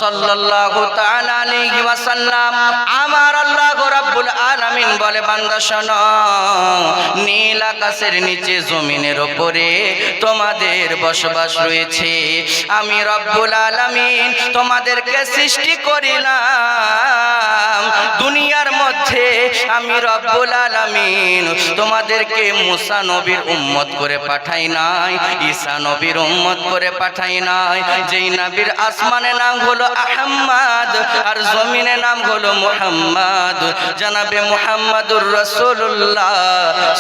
সাল্লাল্লাহু তাআলা আলাইহি ওয়াসাল্লাম, আমার আল্লাহ রাব্বুল আলামিন বলে, বান্দা শোনো, নীল আকাশের নিচে জমিনের উপরে তোমাদের বসবাস রয়েছে। আমি রব্বুল আলামিন তোমাদেরকে সৃষ্টি করিলাম দুনিয়ার মধ্যে। আমি রব্বুল আলামিন তোমাদেরকে মুসা নবীর উম্মত করে পাঠাই নাই, ঈসা নবীর উম্মত করে পাঠাই নাই। যেই নবীর আসমানে নাম হলো আহমদ আর জমিনে নাম হলো মুহাম্মদ, জনাবে মুহাম্মদুর রাসূলুল্লাহ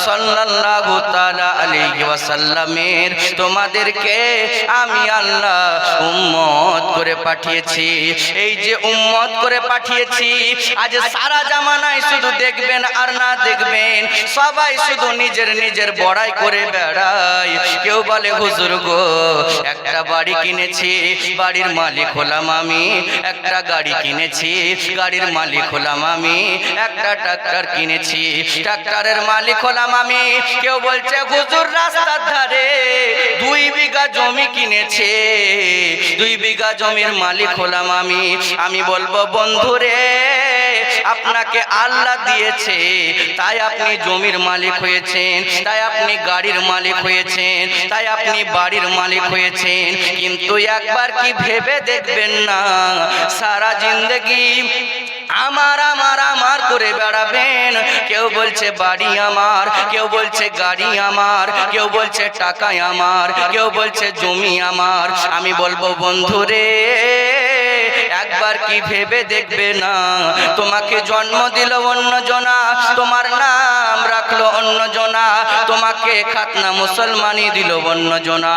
সাল্লাল্লাহু তাআলা আলাইহি ওয়াসাল্লামের তোমাদেরকে আমি আল্লাহ উম্মত করে পাঠিয়েছি। এই যে উম্মত করে পাঠিয়েছি, আজ সারা জামানায় শুধু দেখবেন আর না দেখবেন, সবাই শুধু নিজের নিজের বড়াই করে বেড়ায়। কেউ বলে, হুজুর গো, একটা বাড়ি কিনেছি, বাড়ির মালিক হলাম আমি। একটা গাড়ি কিনেছি, গাড়ির মালিক হলাম আমি। একটা ট্রাক্টর কিনেছি, ট্রাক্টরের মালিক হলাম আমি। কেউ বলছে, হুজুর রাস্তার ধারে 2 বিঘা জমি কিনেছে, 2 বিঘা জমির মালিক হলাম আমি। আমি বলবো, বন্ধুরে, আপনাকে আল্লাহ দিয়েছে, তাই আপনি জমির মালিক হয়েছেন, তাই আপনি গাড়ির মালিক হয়েছেন, তাই আপনি বাড়ির মালিক হয়েছেন। কিন্তু একবার কি ভেবে দেখবেন না, সারা জিন্দগি আমার আমার আমার করে বেড়াবেন। কেউ বলছে বাড়ি আমার, কেউ বলছে গাড়ি আমার, কেউ বলছে টাকায় আমার, কেউ বলছে জমি আমার। আমি বলবো, বন্ধুরে, একবার কি ভেবে দেখবে না, তোমাকে জন্ম দিল অন্যজনা, তোমার নাম রাখলো অন্যজনা, তোমাকে খাতনা মুসলমানি দিল অন্যজনা,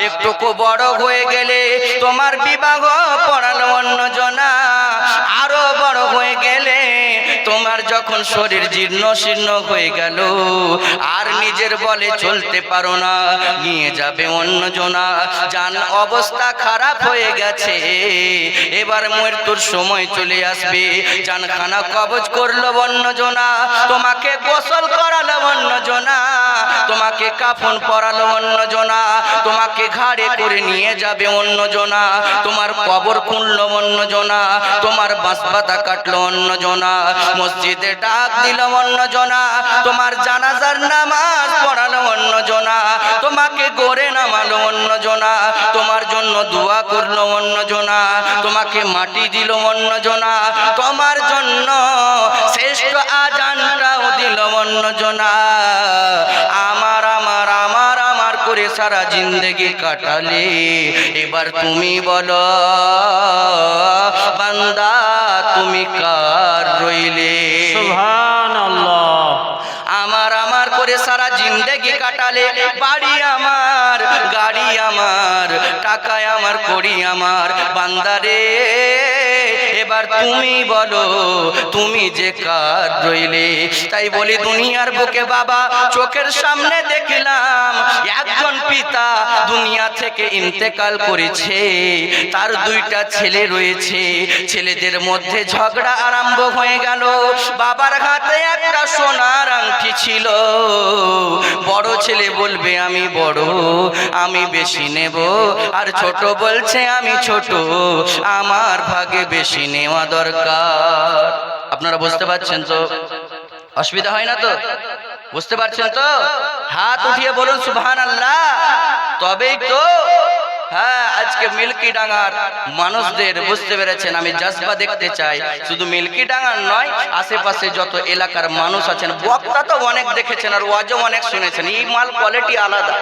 একটুকু বড় হয়ে গেলে তোমার বিবাহ পড়ালো অন্যজনা, আরো বড় হয়ে গেলে তোমার যখন শরীর জীর্ণ শীর্ণ হয়ে গেল আর নিজের বলে চলতে পারো না, নিয়ে যাবে অন্যজনা। জান অবস্থা খারাপ হয়ে গেছে, এবার মৃত্যুর সময় চলে আসবে, জানখানা কবজ করলো অন্যজনা, তোমাকে গোসল করালো অন্যজনা, তোমাকে কাফন পরালো অন্যজনা, তোমাকে ঘাড়ে করে নিয়ে যাবে অন্যজনা, তোমার কবর খুঁড়লো অন্যজনা, তোমার বাঁশপাতা কাটলো অন্যজনা, মসজিদে ডাক দিল অন্যজনা, তোমার জানাজার নামাজ পড়ালো অন্যজনা, তোমাকে গড়ে নামালো অন্যজনা, তোমার জন্য দোয়া করলো অন্যজনা, তোমাকে মাটি দিল অন্যজনা, তোমার জন্য শ্রেষ্ঠ আজানটাও দিল অন্যজনা। আমার আমার আমার আমার করে সারা জিন্দগি কাটালে, এবার তুমি বলো বান্দা, তুমি কার রইলে? সুবহানাল্লাহ। আমার আমার করে সারা জিন্দগি কাটালে, বাড়ি আমার, গাড়ি আমার, টাকায় আমার, করি আমার। বান্দারে, এবার তুমি বলো, তুমি যে কার রইলে? তাই বলি, দুনিয়ার বুকে বাবা চোখের সামনে দেখলাম একজন পিতা দুনিয়া থেকে ইন্তেকাল করেছে, তার 2টা ছেলে রয়েছে, ছেলেদের মধ্যে ঝগড়া আরম্ভ হয়ে গেল। বাবার হাতে একটা সোনার আংটি ছিল, বড় ছেলে বলবে আমি বড়, আমি বেশি নেব, আর ছোট বলছে আমি ছোট, আমার ভাগে বেশি নেওয়া দরকার। আপনারা বুঝতে পারছেন তো? অসুবিধা হয় না তো? বুঝতে পারছেন তো? হাত উঠিয়ে বলুন সুবহানাল্লাহ। তবেই তো হ্যাঁ, আজকে মিল্কি ডাঙ্গার মানুষদের বুঝতে পেরেছেন, আমি জজবা দেখতে চাই। শুধু মিল্কি ডাঙ্গার নয়, আশেপাশে যত এলাকার মানুষ আছেন, বক্তা তো অনেক দেখেছেন আর ওয়াজও অনেক শুনেছেন। এই মাল কোয়ালিটি আলাদা।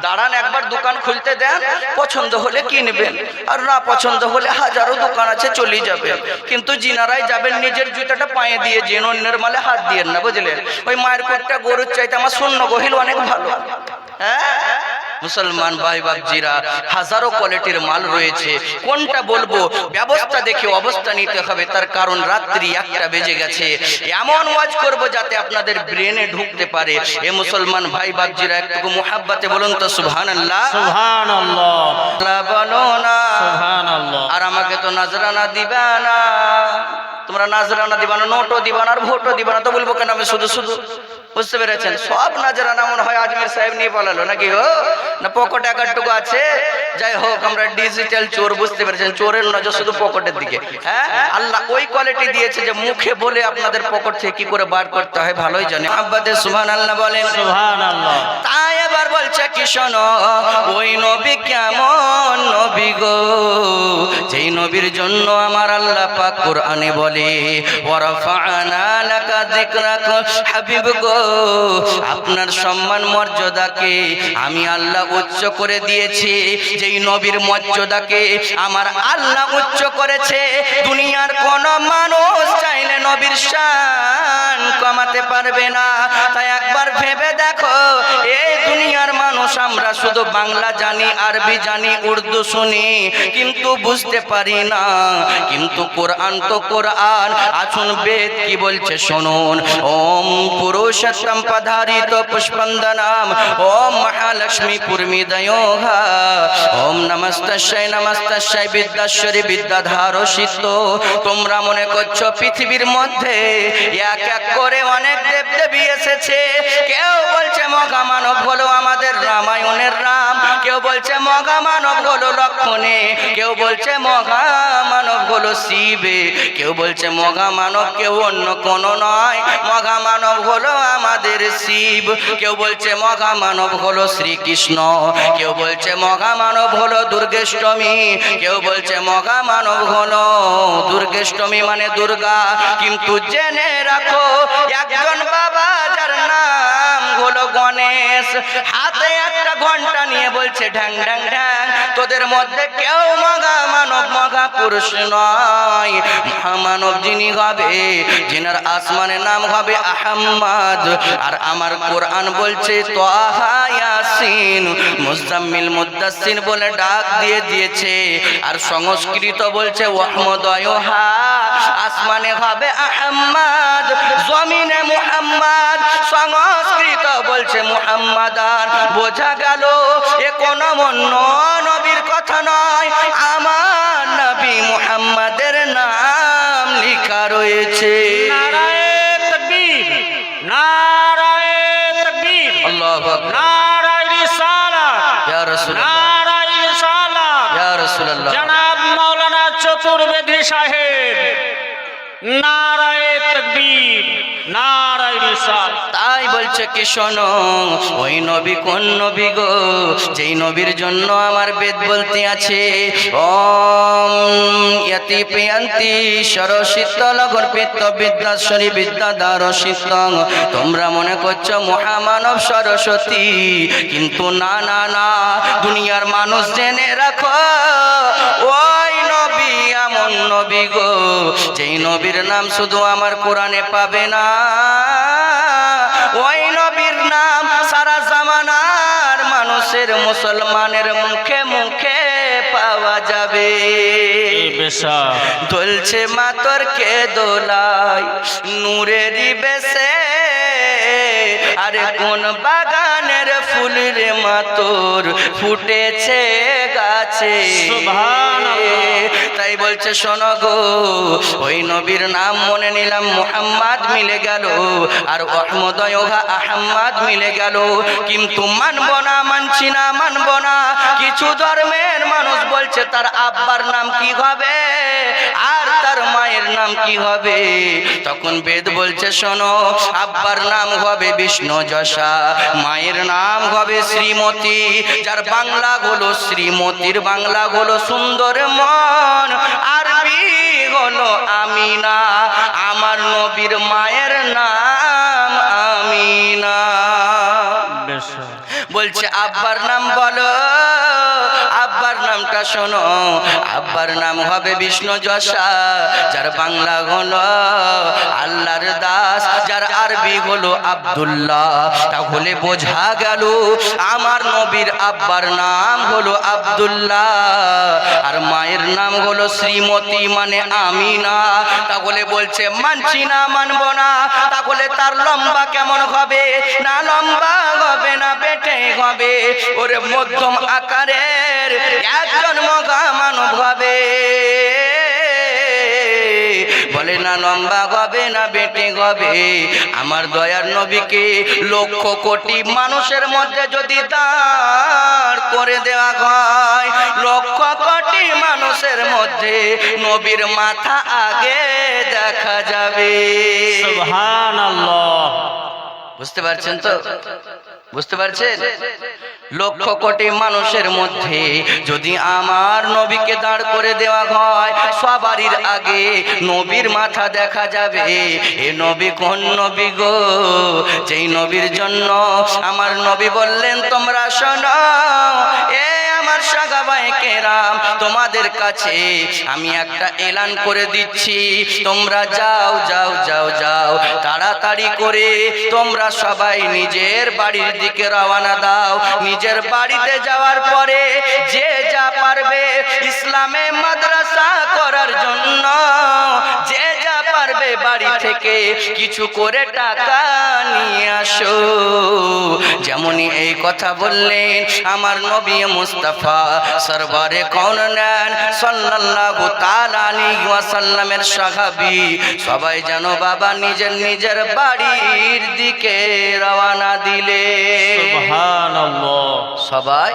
দাঁড়ান, একবার দোকান খুলতে দেন, পছন্দ হলে কিনবেন, আর না পছন্দ হলে হাজারো দোকান আছে চলে যাবেন। কিন্তু জিনারাই যাবেন নিজের জুতাটা পায়ে দিয়ে, যেন অন্যের মালে হাত দিয়েন না, বুঝলেন? ওই মায়ের কোটটা গরুর চাইতে আমার শূন্য গহিল অনেক ভালো। হ্যাঁ, মুসলমান ভাই বাপজিরা, হাজারো কোয়ালিটির মাল রয়েছে, কোনটা বলবো ব্যবস্থা দেখে অবস্থা নিতে হবে। তার কারণ রাত্রি 1টা বেজে গেছে, এমন ওয়াজ করব যাতে আপনাদের ব্রেনে ঢুকতে পারে। এ মুসলমান ভাই বাপজিরা, একটু মুহাব্বতে বলুন তো সুবহানাল্লাহ। সুবহানাল্লাহ। বলো না সুবহানাল্লাহ। আর আমাকে তো নজরানা দিবা না, তোমরা নজরানা দিবা না, নোটও দিবা না, আর ভোটও দিবা না, তো বলবো কেন আমি শুধু শুধু? বুঝতে পেরেছেন? সব নাজরানা মনে হয় আজমির সাহেব নিয়ে পালালো নাকি গো, না পকেটে একারটুকু আছে? যাই হোক, আমরা ডিজিটাল চোর, বুঝতে পেরেছেন? চোরের নজর শুধু পকেটের দিকে। হ্যাঁ, আল্লাহ ওই কোয়ালিটি দিয়েছে যে মুখে বলে আপনাদের পকেট থেকে কি করে বার করতে হয় ভালোই জানে। আব্বাতে সুবহানাল্লাহ বলেন। সুবহানাল্লাহ। তাই এবার বলছে কি শোনো, ওই নবী কেমন নবী গো, যেই নবীর জন্য আমার আল্লাহ পাক কোরআনে বলে ওয়ারাফা'না লাকা যিকরাক, হাবিব গো আপনার সম্মান মর্যাদাকে আমি আল্লাহ উচ্চ করে দিয়েছি। যেই নবীর মর্যাদাকে আমার আল্লাহ উচ্চ করেছে, দুনিয়ার কোন মানুষ চাইলে নবীর শান কমাতে পারবে না। তাই একবার ভেবে দেখো, এই দুনিয়ার মানুষ আমরা শুধু বাংলা জানি, আরবি জানি, উর্দু শুনি, কিন্তু বুঝতে পারি না। কিন্তু কোরআন তো কোরআন। আসুন বেদ কি বলছে শুনুন। ওম পুরুষোত্তম পধারিত পুষ্পন্দনাম, ওম মহালক্ষ্মী পূর্মিদয়োহা, ওম নমস্তস্যৈ নমস্তস্যৈ বিদ্যাশ্বরী বিদ্যাধারসিত। তোমরা মনে করছো পৃথিবীর মধ্যে এক এক করে অনেক দেবদেবী এসেছে। কেউ বলছে মহামানব হলো আমাদের রামায়ণের রাম, কেউ বলছে মহামানব হলো লক্ষণে, কেউ বলছে মহামানব হলো শিবে, কেউ বলছে মহামানব কেউ অন্য কোনো নয়, মহামানব হলো আমাদের শিব, কেউ বলছে মহামানব হলো শ্রীকৃষ্ণ, কেউ বলছে মহামানব হলো দুর্গেষ্টমী, কেউ বলছে মহামানব হলো দুর্গেষ্টমী মানে দুর্গা। কিন্তু জেনে রাখো, একজন বাবা যার নাম হলো গণেশ, হাতে একটা ঘন্টা নিয়ে বলছে ঢ্যাং ঢ্যাং ঢ্যাং। তোদের মধ্যে কেউ মহামানব মহাপুরুষ নয়। মহামানব যিনি হবে, যিনার আসমানের নাম হবে আহাম্মদ। আর আমার কোরআন বলছে ত্বাহা ইয়াসিন মুজাম্মিল মুদ্দাসসির বলে ডাক দিয়ে দিয়েছে। আর সংস্কৃত বলছে ওয়াহমদয়হা, আসমানে হবে আহাম্মদ, জমিনে মুহাম্মদ। সংস্কৃত বলছে মুহাম্মাদান। বোঝা গেল এ কোন অন্য নবীর কথা নয়, আমার নবী মুহাম্মাদের নাম লেখা রয়েছে। নারায়ে তাকবীর, নারায়ে তাকবীর, আল্লাহু আকবার। নারায়ে রিসালাত, ইয়া রাসূলুল্লাহ, নারায়ে রিসালাত, ইয়া রাসূলুল্লাহ। জনাব মাওলানা চতুর্বেদী সাহেব, নারায়ে তাকবীর, নারায়ে রিসালাত। তাই বলছে কি শোনো, ওই নবী কোন নবী গো, যেই নবীর জন্য আমার বেদ বলতে আছে ওম ইয়তি পিয়ন্তি সরশীতল গর্পিত বিদ্যাশ্বরী বিদ্যাধারসিতং। তোমরা মনে করছো মহামানব সরস্বতী, কিন্তু না না না, দুনিয়ার মানুষ জেনে রাখো, ওই নবী এমন নবী গো, যেই নবীর নাম শুধু আমার কোরআনে পাবে না, ওই নবীর নাম সারা জামানার মানুষের মুসলমানের মুখে মুখে পাওয়া যাবে। দোলছে মাতর কে দোলাই নূরেরই বেশে, আরে কোন বাগানের ফুল রে মাতর ফুটেছে গাছে। তাই বলছে শোনো গো, ওই নবীর নাম মনে নিলাম মুহাম্মদ মিলে গেল, আর অহমদয়হা আহাম্মদ মিলে গেল, কিন্তু মানব না, মানছি না, মানব না। কিছু ধর্মের মানুষ বলছে তার আব্বার নাম কি হবে আর তার মায়ের নাম কি হবে। তখন বেদ বলছে শোনো, আব্বার নাম হবে বিষ্ণু যশা, মায়ের নাম হবে শ্রীমতী। যার বাংলা হলো শ্রীমতীর বাংলা হলো সুন্দর মন, আরবি হলো আমিনা। আমার নবীর মায়ের নাম আমিনা। বলছে আব্বার নাম বলো, আব্বার নামটা শোনো, আব্বার নাম হবে বিষ্ণু যশা, যার বাংলা হলো আল্লাহর দাস, যার আরবি হলো আব্দুল্লাহ। তাহলে বোঝা গেল আমার নবীর আব্বার নাম হলো আব্দুল্লাহ, আর মায়ের নাম হলো শ্রীমতী মানে আমিনা। তাহলে বলছে মানছি না, মানব না। তাহলে তার লম্বা কেমন হবে? না লম্বা হবে না, বেটে হবে, ওরে মধ্যম আকারের একজন মহামানব হবে। বলে না লম্বা হবে না বেটে হবে। আমার দয়ার নবীকে লক্ষ কোটি মানুষের মধ্যে যদি দাঁড় করে দেওয়া হয়, লক্ষ কোটি মানুষের মধ্যে নবীর মাথা আগে দেখা যাবে। সুবহানাল্লাহ। বুঝতে পারছেন তো? বুঝতে পারছেন? লক্ষ কোটি মানুষের মধ্যে যদি আমার নবীকে দাঁড় করে দেওয়া হয়, সবারই আগে নবীর মাথা দেখা যাবে। এ নবী কোন নবী গো? যেই নবীর জন্য আমার নবী বললেন, তোমরা শোনো এ আমার সাহাবায়ে কেরাম, তোমাদের কাছে আমি একটা এলান করে দিচ্ছি, তোমরা যাও যাও যাও যাও, তাড়াতাড়ি করে তোমরা সবাই নিজের বাড়ির দিকে রওনা দাও। নিজের বাড়িতে যাওয়ার পরে যে যা পারবে ইসলামে মাদ্রাসা করার জন্য, যে যা পারবে বাড়ি থেকে কিছু করে টাকা নিয়ে আসো। যেমনই এই কথা বললেন আমার নবী মুস্তাফা সরবরে কওনান সাল্লাল্লাহু তাআলা আলাইহি ওয়াসাল্লামের সাহাবী সবাই যেন বাবা নিজের নিজের বাড়ির দিকে রওনা দিলেন। সুবহানাল্লাহ। সবাই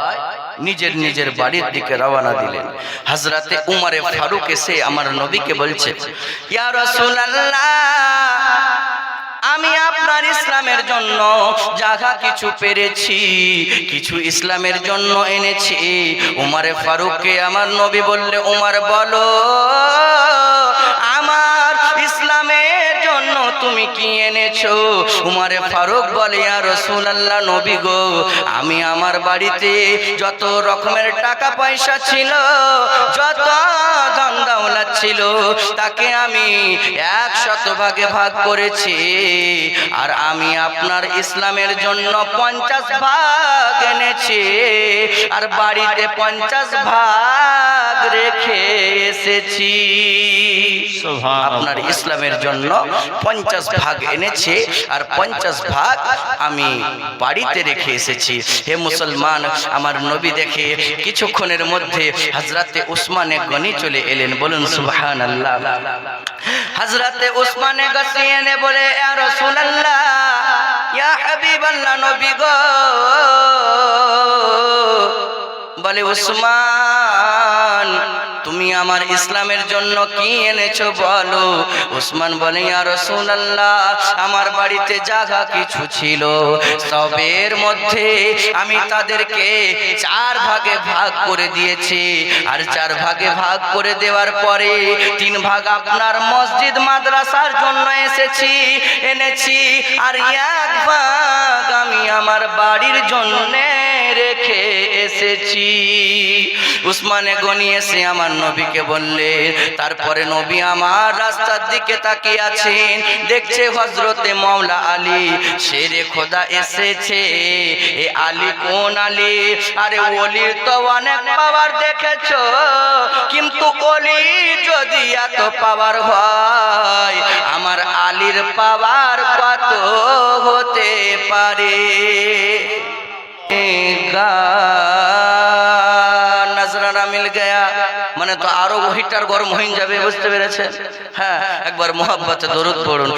নিজের নিজের বাড়ির দিকে রওনা দিলেন। হযরতে উমরে ফারুক এসে আমার নবীকে বলছে, ইয়া রাসূলুল্লাহ, আমি আপনার ইসলামের জন্য জায়গা কিছু পেরেছি, কিছু ইসলামের জন্য এনেছি। উমরে ফারুককে আমার নবী বললে, উমর বলো আমার ইসলামের জন্য তুমি কি এনেছো? উমরে ফারুক বলে, ইয়া রাসূলুল্লাহ নবী গো, আমি আমার বাড়িতে যত রকমের টাকা পয়সা ছিল, যত ধন দৌলত ছিল, তাকে আমি 100 ভাগে ভাগ করেছি। আর আমি আপনার ইসলামের জন্য 50 ভাগ এনেছি, আর বাড়িতে 50 ভাগ রেখে এসেছি। আপনার ইসলামের জন্য 50 ভাগ এনেছে আর 50 ভাগ আমি বাড়িতে রেখে এসেছি। হে মুসলমান, আমার নবী দেখে কিছুক্ষণের মধ্যে হযরতে উসমানে গনি চলে এলেন। বলুন সুবহানাল্লাহ। হযরতে উসমানে গনি এনে বলে, ইয়া রাসূলুল্লাহ, ইয়া হাবিবাল্লাহ নবী গো। বলে, উসমান তুমি আমার ইসলামের জন্য কি এনেছো বলো। উসমান বলে, ইয়া রাসূলুল্লাহ, আমার বাড়িতে জায়গা কিছু ছিল, সবের মধ্যে আমি তাদেরকে 4 ভাগে ভাগ করে দিয়েছি। আর 4 ভাগে ভাগ করে দেওয়ার পরে 3 ভাগ আপনার মসজিদ মাদ্রাসার জন্য এনেছি, আর 1 ভাগ আমি আমার বাড়ির জন্য রেখে এসেছি। উসমানে গনি এসে আমার নবীকে বললে, তারপরে নবী আমার রাস্তার দিকে তাকিয়ে আছেন, দেখছে হযরতে মাওলা আলী শেরে খোদা এসেছে। এ আলী কোন আলী? আরে ওলির তো অনেক পাওয়ার দেখেছো, কিন্তু ওলি যদি এত পাওয়ার হয়, আমার আলীর পাওয়ার কত হতে পারে? নজরানা মিল গয়া মানে তো আরো হিটার গরম হয়ে যাবে, বুঝতে পেরেছেন? হ্যাঁ, একবার মোহাব্বতে দরুদ পড়ুন।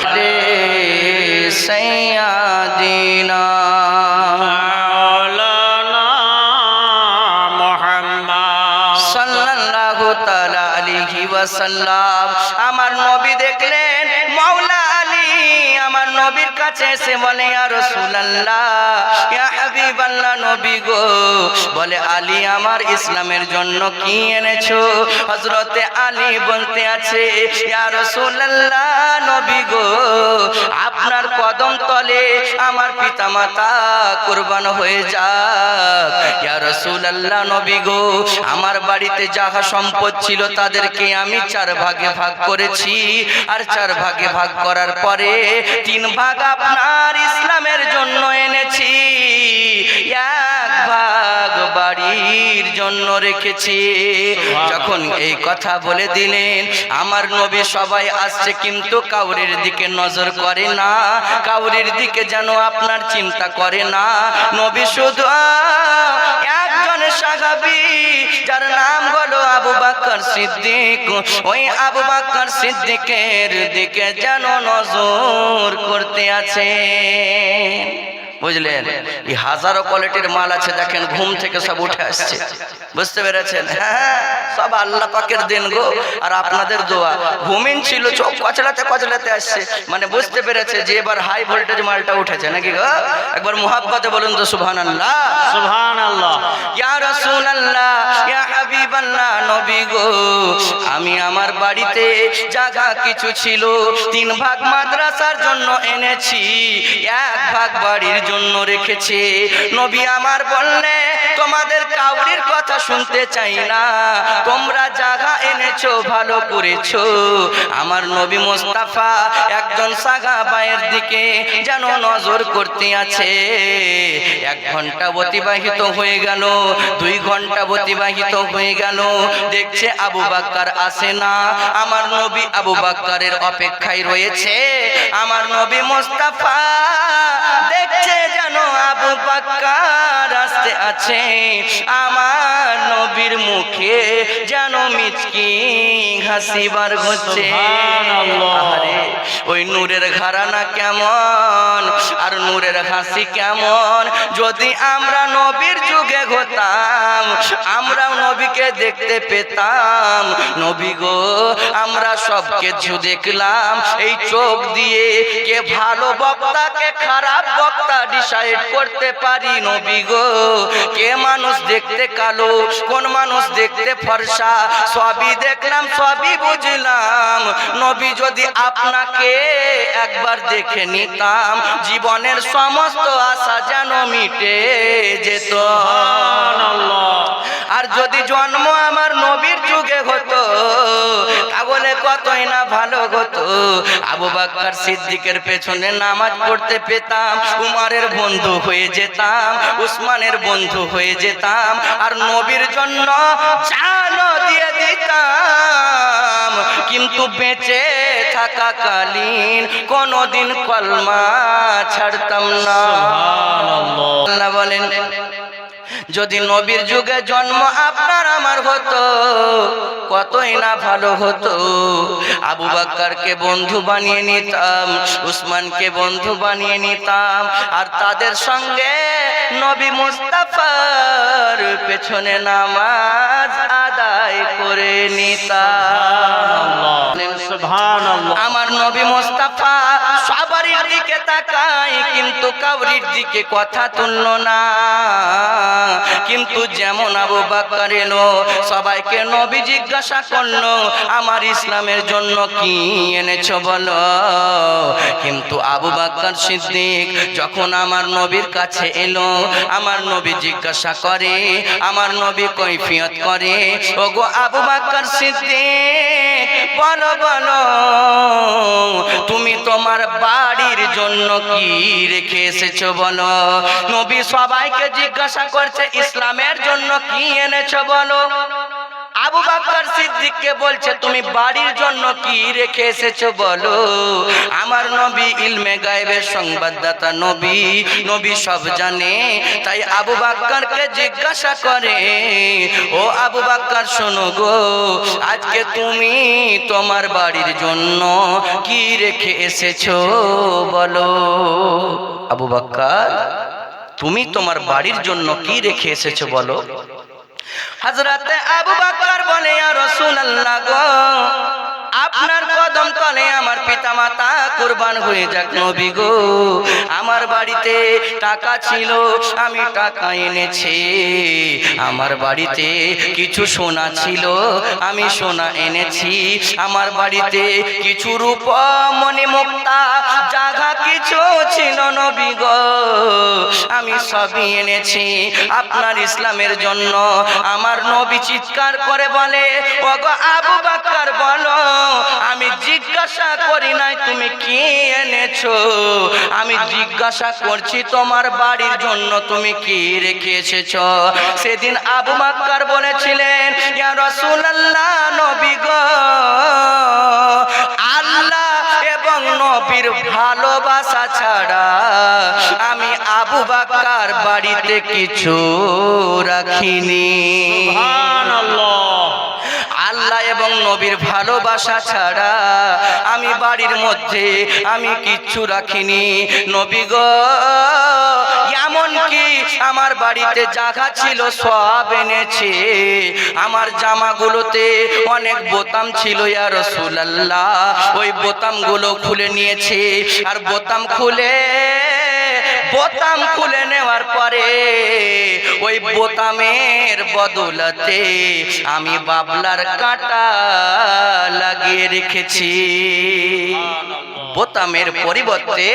সাইয়্যিদিনা মাওলানা মুহাম্মদ সাল্লাল্লাহু তাআলা আলাইহি ওয়াসাল্লাম। আমার নবী দেখলেন মাওলা আলী আমার নবীর কাছে এসে বলে, ইয়া রাসূলুল্লাহ, ইয়া হাবিবাল্লাহ নবী গো। বলে, আলী আমার ইসলামের জন্য কি এনেছো? হযরতে আলী বলতে আছে, ইয়া রাসূলুল্লাহ নবী গো, আপনার কদম তলে আমার পিতামাতা কুরবান হয়ে যাক। ইয়া রাসূলুল্লাহ নবী গো, আমার বাড়িতে যাহা সম্পদ ছিল তাদেরকে আমি 4 ভাগে ভাগ করেছি, আর 4 ভাগে ভাগ করার পরে 3 ভাগ আপনার ইসলামের জন্য এনেছি, 1 ভাগ বাড়ির জন্য রেখেছি। যখন এই কথা বলে দিলেন আমার নবী, সবাই আসছে কিন্তু কাউরির দিকে নজর করে না, কাউরির দিকে যেন আপনার চিন্তা করে না। নবী শুধু একজনের সাহাবী যার নাম হলো আবু বকর সিদ্দিক, ওই আবু বকর সিদ্দিকের দিকে যেন নজর করতে আছে। বুঝলেন, এই হাজারো কোয়ালিটির মাল আছে, দেখেন ঘুম থেকে সব উঠে আসছে, বুঝতে পেরেছেন? হ্যাঁ, সব আল্লাহ পাকের দিন গো, আর আপনাদের দোয়া। ঘুমিন ছিল, চোখ কচলাতে কচলাতে আসছে, মানে বুঝতে পেরেছে যে এবার হাই ভোল্টেজ মালটা উঠেছে নাকি গো। একবার মুহাব্বতে বলুন তো সুবহানাল্লাহ। সুবহানাল্লাহ। ইয়া রাসূলুল্লাহ, ইয়া হাবিবাল্লাহ, নবী গো, আমি আমার বাড়িতে জায়গা কিছু ছিল, 3 ভাগ মাদ্রাসার জন্য এনেছি, 1 ভাগ বাড়ির জন্য রেখেছি। নবী আমার বললে, তোমাদের কাউরির কথা শুনতে চাই না, তোমরা জায়গা এনেছো ভালো করেছো। আমার নবী মুস্তাফা একজন সাহাবায়ের দিকে যেন নজর করতে আছে। 1 ঘন্টা অতিবাহিত হয়ে গেল, 2 ঘন্টা অতিবাহিত হয়ে গেল, দেখছে আবু বকর আসে না। আমার নবী আবু বকরের অপেক্ষায় রয়েছে। আমার নবী মুস্তাফা দেখছে যেন আবু বকর আসতে আছে। আমার নবীর মুখে যেন মিচকি হাসি বার হচ্ছে। আরে ওই নূরের ঘরানা কেমন আর নূরের হাসি কেমন, যদি আমরা নবীর যুগে হতাম, আমরাও নবীকে দেখতে পেতাম। নবী গো, আমরা সব কিছু দেখলাম এই চোখ দিয়ে, কে ভালো বক্তা কে খারাপ বক্তা ডিসাইড করতে পারি। নবী গো, কে মানুষ দেখতে কালো, কোন মানুষ দেখতে ফর্সা, সবই দেখলাম, সবই বুঝলাম। নবী যদি আপনাকে একবার দেখে নিতাম, জীবনের সমস্ত আশা যেন মিটে যেত। আর যদি জন্ম আমার নবীর যুগে হতো, তাহলে কতই না ভালো হতো। আবু বকর সিদ্দিকের পেছনে নামাজ পড়তে পেতাম, উমরের বন্ধু হয়ে যেতাম, উসমানের বন্ধু হয়ে যেতাম, আর নবীর জন্য জানও দিয়ে দিতাম। কিন্তু বেঁচে থাকাকালীন কোনদিন কলমা ছাড়তাম না। আল্লাহ বলেন, যদি নবীর যুগে জন্ম আপনার আমার হতো, কতই না ভালো হতো। আবু বকরকে বন্ধু বানিয়ে নিতাম, উসমানকে বন্ধু বানিয়ে নিতাম, আর তাদের সঙ্গে নবী মুস্তাফার পেছনে নামাজ আদায় করে নিতাম। সুবহানাল্লাহ। আমার নবী মুস্তাফা সবারই দিকে তাকায়, কিন্তু কাউরির দিকে কথা তুলল না। কিন্তু যেমন আবু বকর এলো, সবাইকে নবী জিজ্ঞাসা করলো, আমার ইসলামের জন্য কি এনেছো বলো। কিন্তু আবু বকর সিদ্দিক যখন আমার নবীর কাছে এলো, আমার নবী জিজ্ঞাসা করে, আমার নবী কৈফিয়ত করে, ওগো আবু বকর সিদ্দিক, বলো বলো, তুমি তোমার বাড়ির জন্য কি রেখে এসেছো বলো। নবী সবাইকে জিজ্ঞাসা করছে, ইসলামের জন্য কি এনেছো বলো। আবু বকর সিদ্দিককে বলছে, তুমি বাড়ির জন্য কি রেখে এসেছো বলো। আমার নবী ইলমে গায়েবের সংবাদদাতা নবী, নবী সব জানে, তাই আবু বকরকে জিজ্ঞাসা করে, ও আবু বকর শোনো গো, আজকে তুমি তোমার বাড়ির জন্য কি রেখে এসেছো বলো। আবু বকর, তুমি তোমার বাড়ির জন্য কি রেখে এসেছো বলো। হযরতে আবু বকর বলে, ইয়া রাসূলুল্লাহ গো, আপনার কদম তলে আমার পিতামাতা কুরবান হয়ে যাক নবী গো। আমার বাড়িতে টাকা ছিল, আমি টাকা এনেছি। আমার বাড়িতে কিছু সোনা ছিল, আমি সোনা এনেছি। আমার বাড়িতে কিছু রূপা মণি মুক্তা জায়গা কিছু ছিল নবী গো, আমি সবই এনেছি আপনার ইসলামের জন্য। আমার নবী চিৎকার করে বলে, ওগো আবু বকর বলো, আমি জিজ্ঞাসা করি নাই তুমি কি এনেছো, আমি জিজ্ঞাসা করছি তোমার বাড়ির জন্য তুমি কি রেখে এসেছো। সেদিন আবু বকর বলেছিলেন, ইয়া রাসূলুল্লাহ, নবী গো, আল্লাহ এবং নবীর ভালোবাসা ছাড়া আমি আবু বকর বাড়িতে বাড়িতে কিছু রাখিনি। সুবহানাল্লাহ। আল্লাহ এবং নবীর ভালোবাসা ছাড়া আমি বাড়ির মধ্যে আমি কিচ্ছু রাখিনি। নবী গো, এমনকি আমার বাড়িতে জায়গা ছিল সব এনেছে। আমার জামাগুলোতে অনেক বোতাম ছিল ইয়া রাসূলুল্লাহ, ওই বোতামগুলো খুলে নিয়েছে। আর বোতাম খুলে নেওয়ার পরে ওই বোতামের বদৌলতে আমি বাবলার কাঁটা লাগিয়ে রেখেছি। বোতামের পরিবর্তে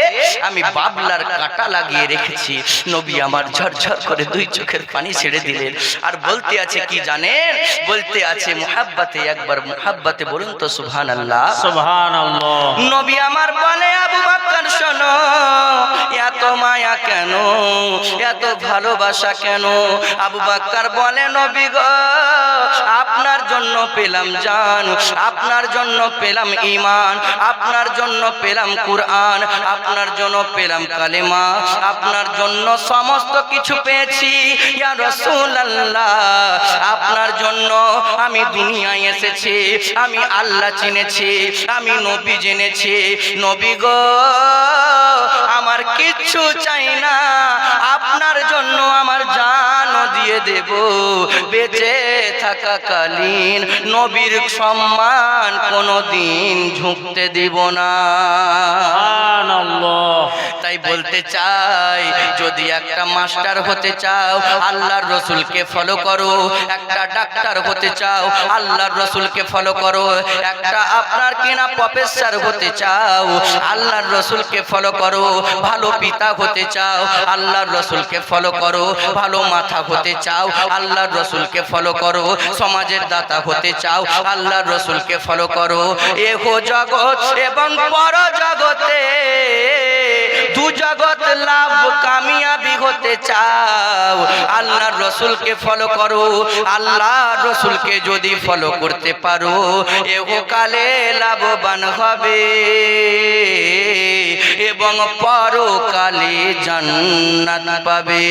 আমি বাবলার কাঁটা লাগিয়ে রেখেছি। নবী আমার ঝরঝর করে দুই চোখের পানি ছেড়ে দিলেন। আর বলতে আছে কি জানেন? বলতে আছে মুহাব্বতে, একবার মুহাব্বতে বলুন তো সুবহানাল্লাহ। সুবহানাল্লাহ। নবী আমার বলে, আবু বকর শোনো, এত মায়া কেন, এত ভালোবাসা কেন? আবু বকর বলে, নবী গো, আপনার জন্য পেলাম জান, আপনার জন্য পেলাম ঈমান, আপনার জন্য পেলাম কুরআন, আপনার জন্য পেলাম কালেমা, আপনার জন্য সমস্ত কিছু পেয়েছি ইয়া রাসূলুল্লাহ। আপনার জন্য আমি দুনিয়ায় এসেছি, আমি আল্লাহ চিনেছি, আমি নবী জেনেছি। নবী গো, আমার কিচ্ছু চাই না, আপনার জন্য আমার জানও দিয়ে দেব। বেঁচে থাকাকালীন নবীর সম্মান কোনোদিন ঝুঁকতে দিব না। সুবহানাল্লাহ। তাই বলতে চাই, যদি একটা মাস্টার হতে চাও আল্লাহর রসুলকে ফলো করো, একটা ডাক্তার হতে চাও আল্লাহর রসুলকে ফলো করো, একটা আপনার কিনা প্রফেসর হতে চাও আল্লাহর রসুলকে ফলো করো, ভালো পিতা হতে চাও আল্লাহর রসুলকে ফলো করো, ভালো মাথা হতে চাও আল্লাহর রসুলকে ফলো করো, সমাজের দাতা হতে চাও আল্লাহর রসুলকে ফলো করো। এহ জগৎ এবং পর জগতে দু জগৎ লাভ কামিয়াবি হতে চাও আল্লাহর রসুলকে ফলো করো। আল্লাহর রসুলকে যদি ফলো করতে পারো এহকালে লাভবান হবে এবং পরকালে জান্নাত পাবে।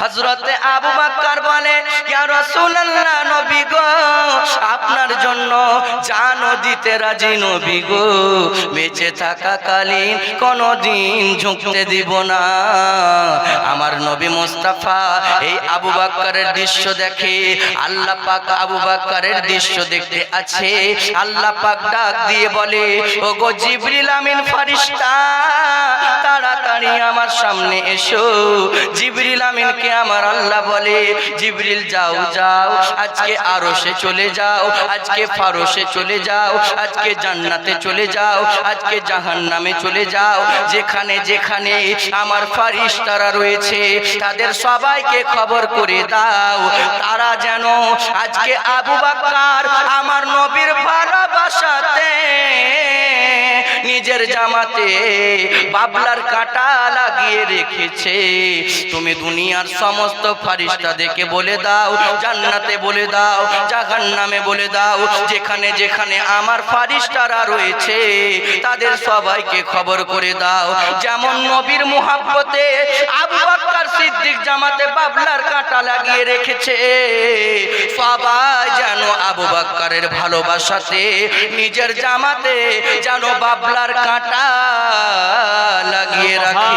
হযরতে আবু বকর বলে, ইয়া রাসূলুল্লাহ, নবী গো, আপনার জন্য জানও দিতে রাজি নবী গো, বেঁচে থাকাকালীন কোনদিন ঝুঁকতে দিব না। আমার নবী মুস্তাফা এই আবু বকরের দৃশ্য দেখে, আল্লাহ পাক আবু বকরের দৃশ্য দেখতে আছে। আল্লাহ পাক ডাক দিয়ে বলে, ও গো জিবরিল আমিন ফেরেশতা, তাড়াতাড়ি আমার সামনে এসো। জিবরিল আমিনকে আমার আল্লাহ বলে, জিবরিল যাও যাও, আজকে আরশে চলে যাও, আজকে ফারশে চলে যাও, আজকে জান্নাতে চলে যাও, আজকে জাহান্নামে চলে যাও। যেখানে যেখানে আমার ফেরেশতারা রয়েছে তাদের সবাইকে খবর করে দাও, তারা যেন আজকে আবু বকর আমার নবীর ভালোবাসাতে নিজের জামাতে বাবলার কাঁটা লাগিয়ে রেখেছে। তুমি দুনিয়ার সমস্ত ফেরেশতাদেরকে বলে দাও, জান্নাতে বলে দাও, জাহান্নামে বলে দাও, যেখানে যেখানে আমার ফেরেশতারা রয়েছে তাদের সবাইকে খবর করে দাও, যেমন নবীর মুহাব্বতে আবু বকর সিদ্দিক জামাতে বাবলার কাঁটা লাগিয়ে রেখেছে, সবাই যেন আবু বকরের ভালোবাসাতে নিজের জামাতে যেন বাবলার কাঁটা লাগিয়ে রাখে।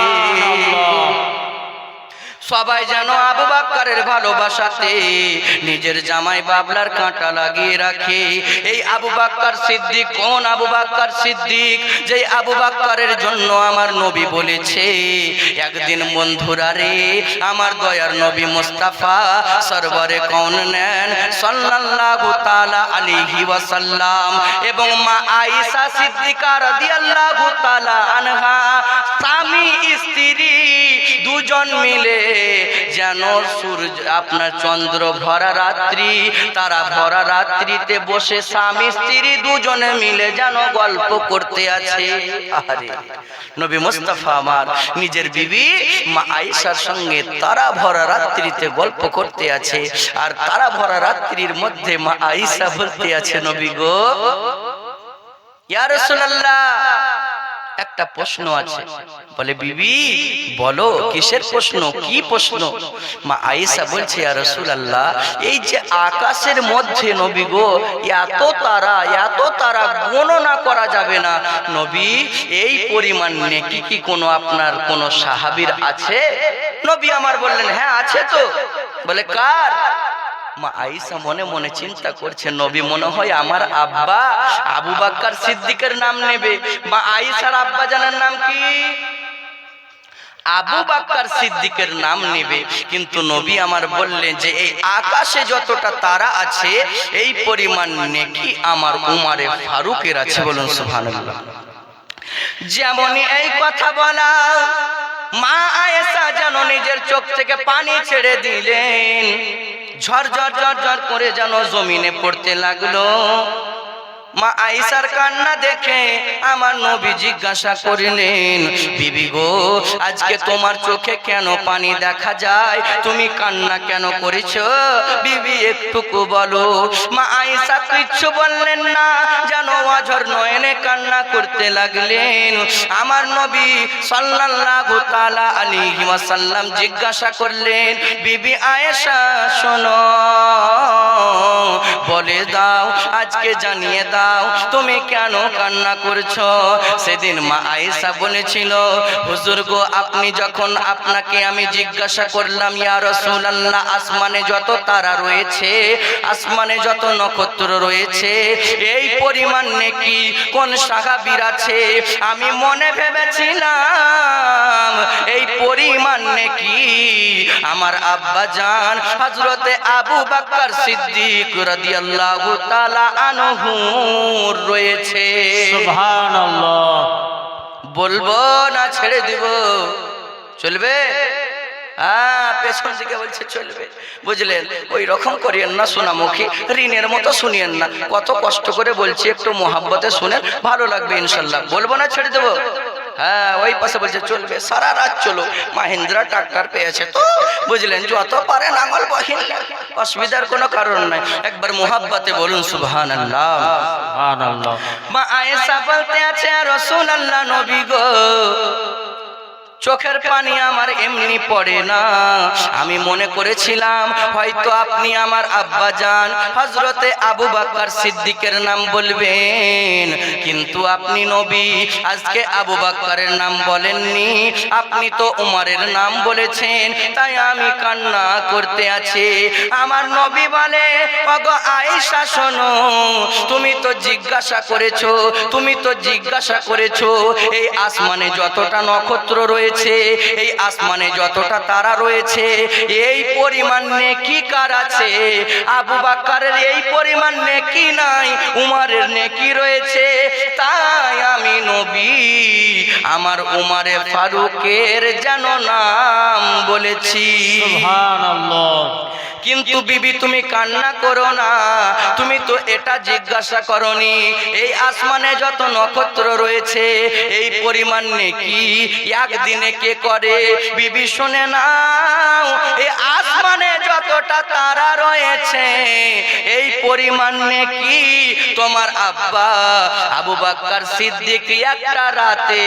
সবাই যেন আবু বকরের ভালোবাসাতে নিজের জামাই বাবলার কাঁটা লাগিয়ে রাখে। এই আবু বকর সিদ্দিক কোন আবু বকর সিদ্দিক? যে আবু বকরের জন্য আমার নবী বলেছে, একদিন বন্ধুরা রে, আমার দয়ার নবী মুস্তাফা সরওয়ারে কওনেন সাল্লাল্লাহু তাআলা আলাইহি ওয়াসাল্লাম এবং মা আয়েশা সিদ্দিকা রাদিয়াল্লাহু তাআলা আনহা, স্বামী স্ত্রী দুজন মিলে যেন সূর্য আপনার চন্দ্র ভরা রাত্রি, তারা ভরা রাত্রিতে বসে স্বামী স্ত্রী দুজনে মিলে যেন গল্প করতে আছে। আরে নবী মুস্তাফা আমার নিজের বিবি মা আয়েশার সঙ্গে তারা ভরা রাত্রিতে গল্প করতে আছে, আর তারা ভরা রাত্রির মধ্যে মা আয়েশা বলতে আছে, নবী গো, ইয়া রাসূলুল্লাহ, একটা প্রশ্ন আছে। বলে বিবি বলো কিসের প্রশ্ন, কি প্রশ্ন? মা আয়েশা বলছে ইয়া রাসূলুল্লাহ, এই যে আকাশের মধ্যে নবী গো এত তারা গণনা করা যাবে না নবী, এই পরিমাণ নেকি কি কোনো আপনার কোন সাহাবীর আছে? নবী আমার বললেন হ্যাঁ আছে তো। বলে কার? মা আয়েশা মনে মনে চিন্তা করছে, নবী মনে হয় আমার আব্বা আবু বকর সিদ্দিকের নাম নেবে। মা আয়েশার আব্বা জানার নাম কি? আবু বকর সিদ্দিকের নাম নেবে। কিন্তু নবী আমার বললেন যে এই আকাশে যতটা তারা আছে এই পরিমাণ নেকি আমার উমারে ফারুকের আছে। বলুন সুবহানাল্লাহ। যেমনই এই কথা বলা, মা আয়েশা যেন নিজের চোখ থেকে পানি ছেড়ে দিলেন, ঝরঝর ঝরঝর করে যেন জমিনে পড়তে লাগলো। মা আয়েশার কান্না দেখে আমার নবী জিজ্ঞাসা করলেন, বিবি গো আজকে তোমার চোখে কেন পানি দেখা যায়? তুমি কান্না কেন করেছো? বিবি একটুকু বলো। মা আয়েশা কিচ্ছু বললেন না, যেন অঝর নয়নে কান্না করতে লাগলেন। আমার নবী সাল্লাল্লাহু তাআলা আলাইহি ওয়াসাল্লাম জিজ্ঞাসা করলেন, বিবি আয়েশা শোনো, বলে দাও আজকে জানিয়ে দাও তুমি কেন কান্না করছো? সেদিন মা আয়েশা বলেছিল, হুজুর গো আপনি যখন আপনাকে আমি জিজ্ঞাসা করলাম ইয়া রাসূলুল্লাহ আসমানে যত তারা রয়েছে, আসমানে যত নক্ষত্র রয়েছে এই পরিমাণ নেকি কোন সাহাবীর আছে? আমি মনে ভেবেছিলাম এই পরিমাণ নেকি আমার আব্বা জান হযরতে আবু বকর সিদ্দিক রাদিয়াল্লাহু তাআলা আনহু রয়েছে। সুবহানাল্লাহ। বলবো না ছেড়ে দিব? চলবে? হ্যাঁ, পেছন দিকে বলছে চলবে। বুঝলেন? ওই রকম করিয়েন না সোনামুখী, ঋণের মতো শুনিয়েন না। কত কষ্ট করে বলছি, একটু মোহাব্বতে শুনেন, ভালো লাগবে ইনশাল্লাহ। বলবো না ছেড়ে দেবো? হ্যাঁ, ওই পাশে বলছে চলবে, সারা রাত চলো। মাহিন্দ্রা ট্রাক্টর পেয়েছে তো, বুঝলেন, যত পারেন আঙুল বহিন, অসুবিধার কোনো কারণ নাই। একবার মোহাব্বতে বলুন সুবহানাল্লাহ। সুবহানাল্লাহ। মা আয়েশা বলতে আছে রাসূলুল্লাহ নবী গো চোখের পানি আমার এমনি পড়ে না, আমি মনে করেছিলাম হয়তো আপনি আমার আব্বা জান হযরতে আবু বকর সিদ্দিকের নাম বলবেন, কিন্তু আপনি নবী আজকে আবু বকরের নাম বলেননি, আপনি তো উমরের নাম বলেছেন, তাই আমি কান্না করতে আছি। আমার নবী বলে, ওগো আয়েশা শোনো, তুমি তো জিজ্ঞাসা করেছো এই আসমানে যতটা নক্ষত্র রয়েছে, এই আসমানে যতটা তারা রয়েছে এই পরিমাণ নেকি কার আছে? আবু বকরের এই পরিমাণ নেকি নাই, উমরের নেকি রয়েছে। তাই আমি নবী আমার উমরে ফারুকের যেন নাম বলেছি। সুবহানাল্লাহ। কিন্তু বিবি তুমি কান্না করো না, তুমি তো এটা জিজ্ঞাসা করনি এই আসমানে যত নক্ষত্র রয়েছে এই পরিমাণ নেকি একদিনে কে করে? বিবি শুনে নাও, এই আসমানে যতটা তারা রয়েছে এই পরিমাণ নেকি তোমার আব্বা আবু বকর সিদ্দিক একটা রাতে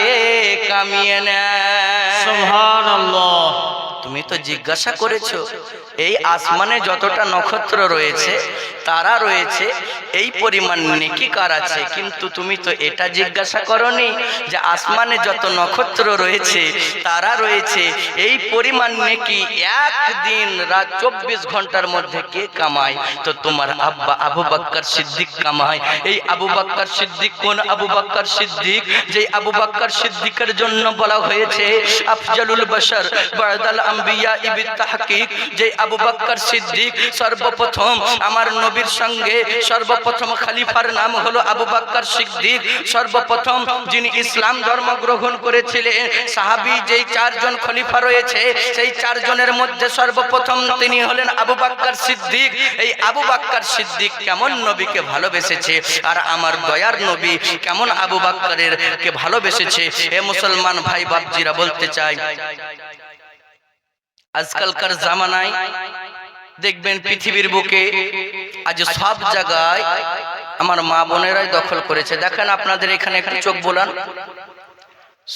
কামিয়ে নেয়। সুবহানাল্লাহ। তুমি তো জিজ্ঞাসা করেছো এই আসমানে যতটা নক্ষত্র রয়েছে তারা রয়েছে এই পরিমাণ নেকি কার আছে, কিন্তু তুমি তো এটা জিজ্ঞাসা করনি যে আসমানে যত নক্ষত্র রয়েছে তারা রয়েছে এই পরিমাণ নেকি একদিন রাত 24 ঘন্টার মধ্যে কে কামায়? তো তোমার আব্বা আবু বকর সিদ্দিক কামায়। এই আবু বকর সিদ্দিক কোন আবু বকর সিদ্দিক? যে আবু বকর সিদ্দিকের জন্য বলা হয়েছে আফজালুল বাশার বাদাল আম্বিয়া ইবিত তাহকিক। যে আবু বকর সিদ্দিক সর্বপ্রথম আমার নবীর সঙ্গে সর্বপ্রথম খলিফার নাম হলো আবু বকর সিদ্দিক, সর্বপ্রথম যিনি ইসলাম ধর্ম গ্রহণ করেছিলেন। সাহাবী যেই চারজন খলিফা রয়েছে সেই চারজনের মধ্যে সর্বপ্রথম তিনি হলেন আবু বকর সিদ্দিক। এই আবু বকর সিদ্দিক কেমন নবীকে ভালোবেসেছে, আর আমার দয়ার নবী কেমন আবু বকরের কে ভালোবেসেছে। হে মুসলমান ভাই বাপজিরা, বলতে চাই আজকালকার জামানায় দেখবেন পৃথিবীর বুকে আজ সব জায়গায় আমার মা বোনেরাই দখল করেছে। দেখেন আপনাদের এখানে একটু চোখ বোলান,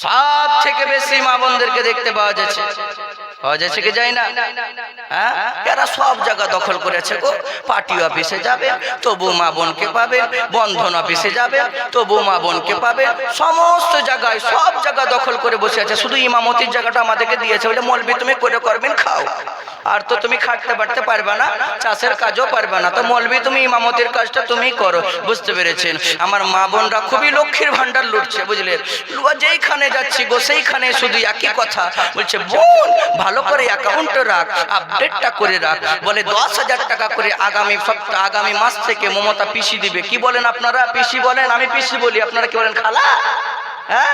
সব থেকে বেশি মা বোনদেরকে দেখতে পাওয়া যাচ্ছে কি যায় না? হ্যাঁ, এরা সব জায়গা দখল করেছে গো। পার্টি অফিসে যাবে তবু মা বোনকে পাবে, বন্ধন অফিসে যাবে তবু মা বোনকে পাবে, সমস্ত জায়গায় সব জায়গা দখল করে বসে আছে। শুধু ইমামতির জায়গাটা আমাদেরকে দিয়েছে বলে মৌলবি তুমি করে করবেন খাও, আর তো তুমি খাটতে পারতে পারবে না, চাষের কাজও পারবে না, তো মৌলবি তুমি ইমামতির কাজটা তুমি করো। বুঝতে পেরেছেন? আমার মা বোনরা খুবই লক্ষ্মীর ভান্ডার লুটছে, বুঝলেন? যেইখানে যাচ্ছি গো সেইখানে শুধু একই কথা বলছে, বোন ভালো করে অ্যাকাউন্টে রাখ, আপডেটটা করে রাখ। বলে 10,000 টাকা করে আগামী সপ্তাহ আগামী মাস থেকে মমতা পিসি দিবে। কি বলেন আপনারা? পিসি বলেন, আমি পিসি বলি, আপনারা কি বলেন? খালা? হ্যাঁ,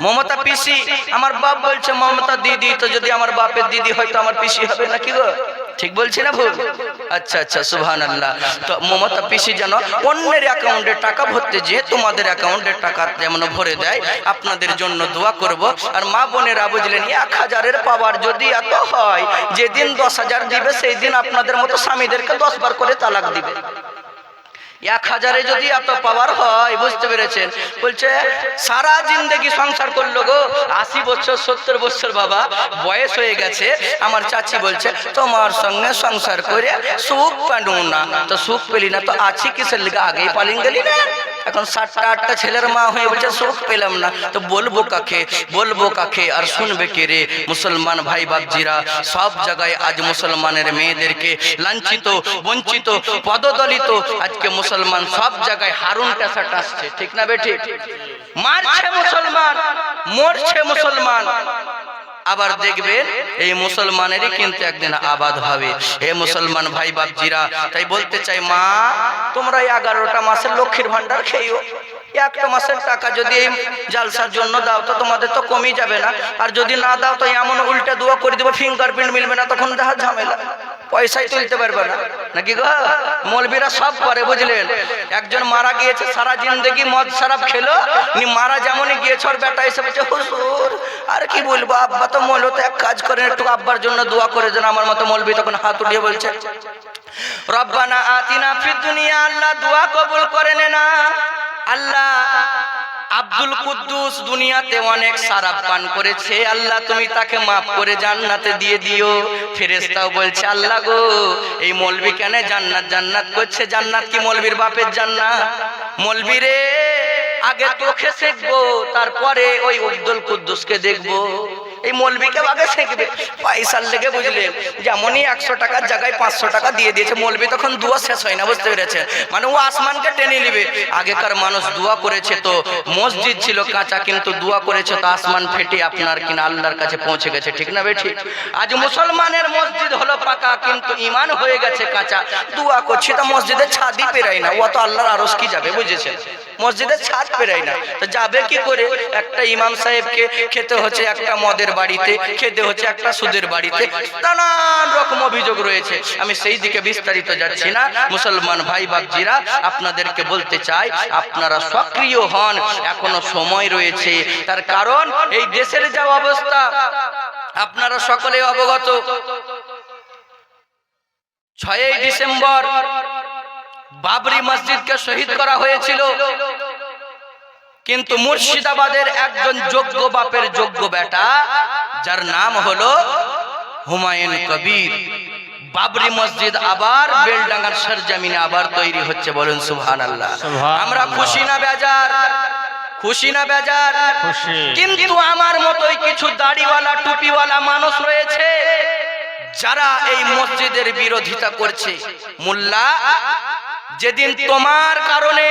মমতা পিসি। আমার বাপ বলছে মমতা দিদি, তো যদি আমার বাপের দিদি হয়তো আমার পিসি হবে নাকি গো? ঠিক বলছি না ভুল? আচ্ছা আচ্ছা, সুবহানাল্লাহ। তো মমতা পিসি যেন অন্যের অ্যাকাউন্টে টাকা ভরতে যেয়ে তোমাদের অ্যাকাউন্টে টাকা যেমন ভরে দেয়, আপনাদের জন্য দোয়া করব। আর মা বোনেরা বুঝলেন, 1,000-এর পাওয়ার যদি এত হয়, যেদিন 10,000 দিবে সেই দিন আপনাদের মতো স্বামীদেরকে 10 বার করে তালাক দিবে। 1,000-এ যদি এত পাওয়ার হয়, বুঝতে পেরেছেন? বলছে সারা জিন্দেগি সংসার করলো গো, 80 বছর 70 বছর বাবা বয়স হয়ে গেছে। আমার চাচি বলছে তোমার সঙ্গে সংসার করে সুখ পানু না, তো সুখ পেলি না তো আছি কিসের লিগে? আগেই পালিয়ে গেলি না। এখন 7টা ছেলের মা হয়ে বলছে সুখ পেলাম না, তো বলবো কাকে, বলবো কাকে, আর শুনবে কে রে? মুসলমান ভাই বাপজিরা, সব জায়গায় আজ মুসলমানের মেয়েদেরকে লাঞ্ছিত, বঞ্চিত, পদদলিত। আজকে মুসলমান সব জায়গায় হারুন টাসাট আসছে, ঠিক না বেঠি? মারছে মুসলমান, মরছে মুসলমান। আবার দেখবেন এই মুসলমানেরই কিন্তু একদিন আবাদ হবে। হে মুসলমান ভাই বাপজিরা, তাই বলতে চাই, মা তোমরা 11টা মাসের লক্ষ্মীর ভান্ডার খেয়েও, একটা মাসের টাকা যদি এই জালসার জন্য দাও তো তোমাদের তো কমই যাবে না, আর যদি না দাও তো এমন উল্টে দোয়া করে দেবো, ফিঙ্গারপ্রিন্ট মিলবে না, তখন দেখা ঝামেলা, পয়সাই তুলতে পারবে না নাকি গো? মৌলবীরা সব করে, বুঝলেন? একজন মারা গিয়েছে, সারা জিন্দেগি মদ শরাব খেলো, মারা যেমনই গিয়েছে ওর বেটা এসে বলছে, হুজুর আর কি বলবো, আব্বা তো মৌলবি, তো এক কাজ করেন একটু আব্বার জন্য দোয়া করে দেন। আমার মতো মৌলবি তখন হাত উঠিয়ে বলছে, রব্বানা আতিনা ফিদ দুনিয়া, আল্লাহ দোয়া কবুল করে না। আল্লাহ আব্দুল কুদ্দুস দুনিয়াতে অনেক শরাব পান করেছে, আল্লাহ তুমি তাকে মাফ করে জান্নাতে দিয়ে দিও। ফেরেশতাও বলছে, আল্লাহ গো এই মৌলবি কেন জান্নাত জান্নাত করছে? জান্নাত কি মৌলবির বাপের জান্নাত? মৌলবি রে আগে তোকে দেখবো, তারপরে ওই আব্দুল কুদ্দুসকে দেখবো। এই মৌলবিকে আগে শিখবে পয়সার লেগে, বুঝলেন? যেমনই 100 টাকার জায়গায় 500 টাকা দিয়ে দিয়েছে, মৌলবি তখন দুয়া শেষ হয় না, বুঝতে পেরেছে? মানে ও আসমানকে টেনে নিবে। আগেকার মানুষ দোয়া করেছে তো মসজিদ ছিল কাঁচা, কিন্তু দোয়া করেছে তো আসমান ফেটে আপনার কিনা আল্লাহর কাছে পৌঁছে গেছে, ঠিক না বেঠি? আজ মুসলমানের মসজিদ হলো পাকা, কিন্তু ঈমান হয়ে গেছে কাঁচা। দোয়া করছি তো মসজিদের ছাদই পেরাই না, ও তো আল্লাহর আরশ কি যাবে, বুঝেছেন? মসজিদের ছাদ পেরাই না, তো যাবে কি করে? একটা ইমাম সাহেবকে খেতে হচ্ছে একটা মদের বাড়িতে, খেতে হচ্ছে একটা সুদের বাড়িতে, নানান রকম অভিযোগ রয়েছে। আমি সেই দিকে বিস্তারিত যাচ্ছি না। মুসলমান ভাই বাপজিরা, আপনাদেরকে বলতে চাই, আপনারা সক্রিয় হন, এখনো সময় রয়েছে। তার কারণ এই দেশের যা অবস্থা আপনারা সকলে অবগত। 6ই ডিসেম্বর বাবরি মসজিদকে শহীদ করা হয়েছিল, কিন্তু মুর্শিদাবাদের একজন যোগ্য বাপের যোগ্য বেটা, যার নাম হলো হুমায়ুন কবির, বাবরি মসজিদ আবার বেলডাঙ্গার সরজমিনে আবার তৈরি হচ্ছে। বলুন সুবহানাল্লাহ। আমরা খুশি না বেজার? খুশি না বেজার? কিন্তু আমার মতোই কিছু দাড়িওয়ালা টুপিওয়ালা মানুষ রয়েছে যারা এই মসজিদের বিরোধিতা করছে। মোল্লা, যেদিন তোমার কারণে,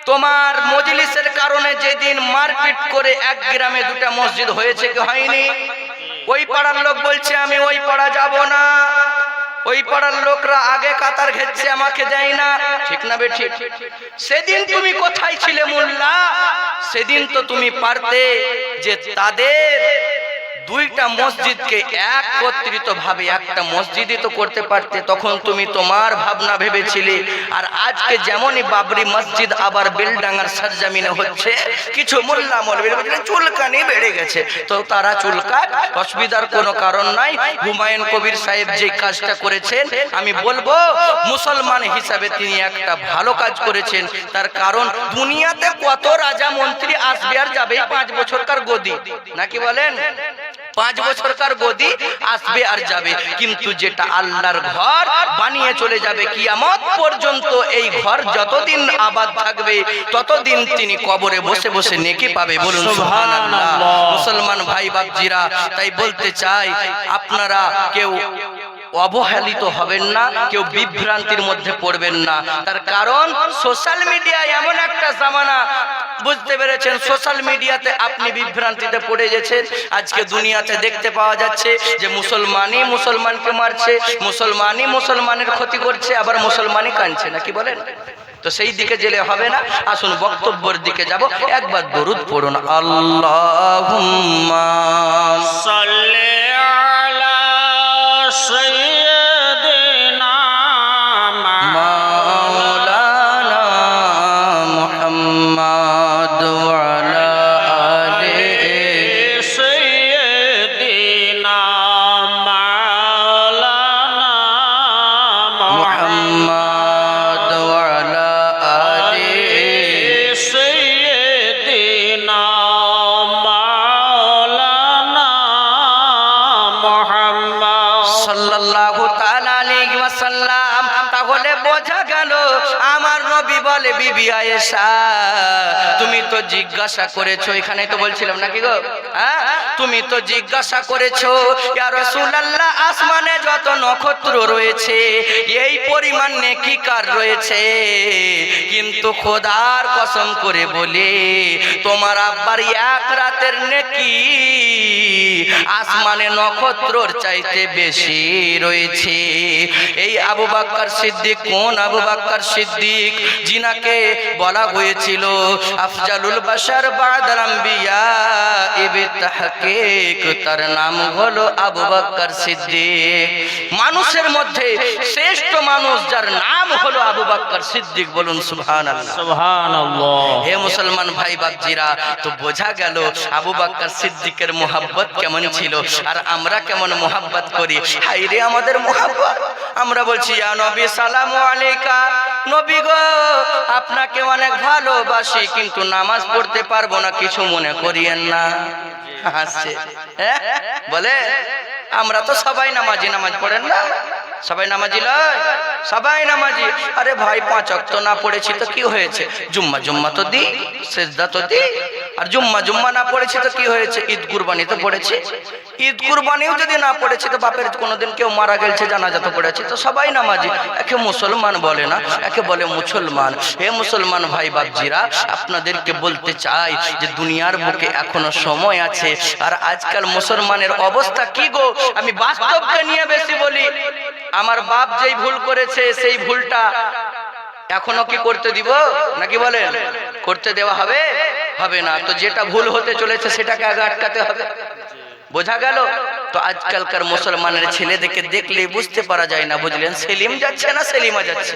তোমার মজলিসের কারণে যেদিন মারপিট করে 1 গ্রামে 2টা মসজিদ হয়েছে কি হয়নি? ওই পাড়ার লোক বলছে আমি ওই পাড়া যাব না, ওই পাড়ার লোকরা আগে কাতার ঘেরছে, আমাকে দেয় না, ঠিক না বেঠিক? সেদিন তুমি কোথায় ছিলে মোল্লা? সেদিন তো তুমি পারতে যে তাদের দুইটা মসজিদকে একত্রিত ভাবে একটা মসজিদই তো করতে পারতে, তখন তুমি তোমার ভাবনা ভেবেছিলে। আর আজকে যেমনই বাবরি মসজিদ আবার বেলডাঙ্গার সরজমিনে হচ্ছে, কিছু মোল্লা মৌলবীরা বলছেন চুলকানি বেড়ে গেছে, তো তারা চুলকায়, অসুবিধার কোনো কারণ নাই। হুমায়ুন কবির সাহেব যে কাজটা করেছেন, আমি বলবো মুসলমান হিসাবে তিনি একটা ভালো কাজ করেছেন। তার কারণ দুনিয়াতে কত রাজা মন্ত্রী আসবে আর যাবে, 5 বছরকার গদি, নাকি বলেন? 5 বছরকার গদি আসবে আর যাবে, কিন্তু যেটা আল্লাহর ঘর বানিয়ে চলে যাবে কিয়ামত পর্যন্ত, এই ঘর যতদিন আবাদ থাকবে ততদিন তিনি কবরে বসে বসে নেকি পাবে। বলুন সুবহানাল্লাহ। মুসলমান ভাই বাপজিরা, তাই বলতে চাই আপনারা কেউ অবহেলিত হবেন না, কেউ বিভ্রান্তির মধ্যে পড়বেন না। তার কারণ সোশ্যাল মিডিয়া এমন একটা জামানা, বুঝতে পেরেছেন? সোশ্যাল মিডিয়াতে আপনি বিভ্রান্তিতে পড়ে গেছেন। আজকে দুনিয়াতে দেখতে পাওয়া যাচ্ছে যে মুসলমানই মুসলমানকে মারছে, মুসলমানই মুসলমানের ক্ষতি করছে, আবার মুসলমানই কাঁদছে, নাকি বলেন? তো সেই দিকে গেলে হবে না। আসুন বক্তব্যের দিকে যাব। একবার দরুদ পড়ুন। আল্লাহুম্মা সাল্লি আলা সাইয়্যিদিনা মাওলানা মুহাম্মদ ওয়া আলা আলিহি সাইয়্যিদিনা মাওলানা মুহাম্মদ ওয়া আলা আলিহি সাইয়্যিদিনা মাওলানা মুহাম্মদ সাল্লাল্লাহু তাআলা আলাইহি ওয়াসাল্লাম। তাহলে বোঝা গেল আমার নবী বলে, বিবি আয়েশা তুমি তো জিজ্ঞাসা করেছো, এখানে তো বলছিলাম নাকি গো, হ্যাঁ তুমি তো জিজ্ঞাসা করেছো ইয়া রাসূলুল্লাহ আসমানে যত নক্ষত্র রয়েছে এই পরিমাণ নেকি কার রয়েছে, কিন্তু খোদার কসম করে বলে তোমার আব্বার এক রাতের নেকি আসমানে নক্ষত্রর চাইতে বেশি রয়েছে। এই আবু বকর সিদ্দিক কোন আবু বকর সিদ্দিক? যিনাকে বলা হয়েছিল আফজালুল বাশার বাদাল আম্বিয়া বিতাহকিক, তার নাম হলো আবু বকর সিদ্দিক। মানুষের মধ্যে শ্রেষ্ঠ মানুষ যার নাম হলো আবু বকর সিদ্দিক। বলুন সুবহানাল্লাহ। সুবহানাল্লাহ। হে মুসলমান ভাই বাপজিরা, তো বোঝা গেল আবু বকর সিদ্দিকের মোহাব্বত কেমন ছিল, আর আমরা কেমন মোহাব্বত করি। হায়রে আমাদের মোহাব্বত! আমরা বলছি ইয়া নবী সালামু আলাইকা, নবী গো আপনাকে অনেক ভালোবাসি, কিন্তু নামাজ পড়তে পারবো না, কিছু মনে করিয়েন না। হাসছে, হ্যাঁ বলে আমরা তো সবাই নামাজি, নামাজ পড়েন না? সবাই নামাজি লয়? সবাই নামাজি। আরে ভাই 5 ওয়াক্ত না পড়েছি তো কি হয়েছে? জুম্মা তো দি, সেজদা তো দি। আর জুম্মা না পড়েছি তো কি হয়েছে? ঈদ কুরবানি তো পড়েছি। ঈদ কুরবানিও যদি না পড়েছি তো বাপের কোনোদিন কেউ মারা গেছে জানাজা তো পড়েছি, তো সবাই নামাজি। একে মুসলমান বলে না, একে বলে মুসলমান। হে মুসলমান ভাই বাপজিরা, আপনাদেরকে বলতে চাই যে দুনিয়ার বুকে এখনো সময় আছে। আর আজকাল মুসলমানের অবস্থা কি গো, আমি বাস্তবকে নিয়ে বেশি বলি। আমার বাপ যেই ভুল করেছে সেই ভুলটা এখনো কি করতে দিব, নাকি বলেন? করতে দেওয়া হবে? হবে না। তো যেটা ভুল হতে চলেছে সেটাকে আগে আটকাতে হবে। বোঝা গেল? তো আজকালকার মুসলমানের ছেলেদেরকে দেখলে বুঝতে পারা যায় না, বুঝলেন? সেলিম যাচ্ছে না সেলিমা যাচ্ছে।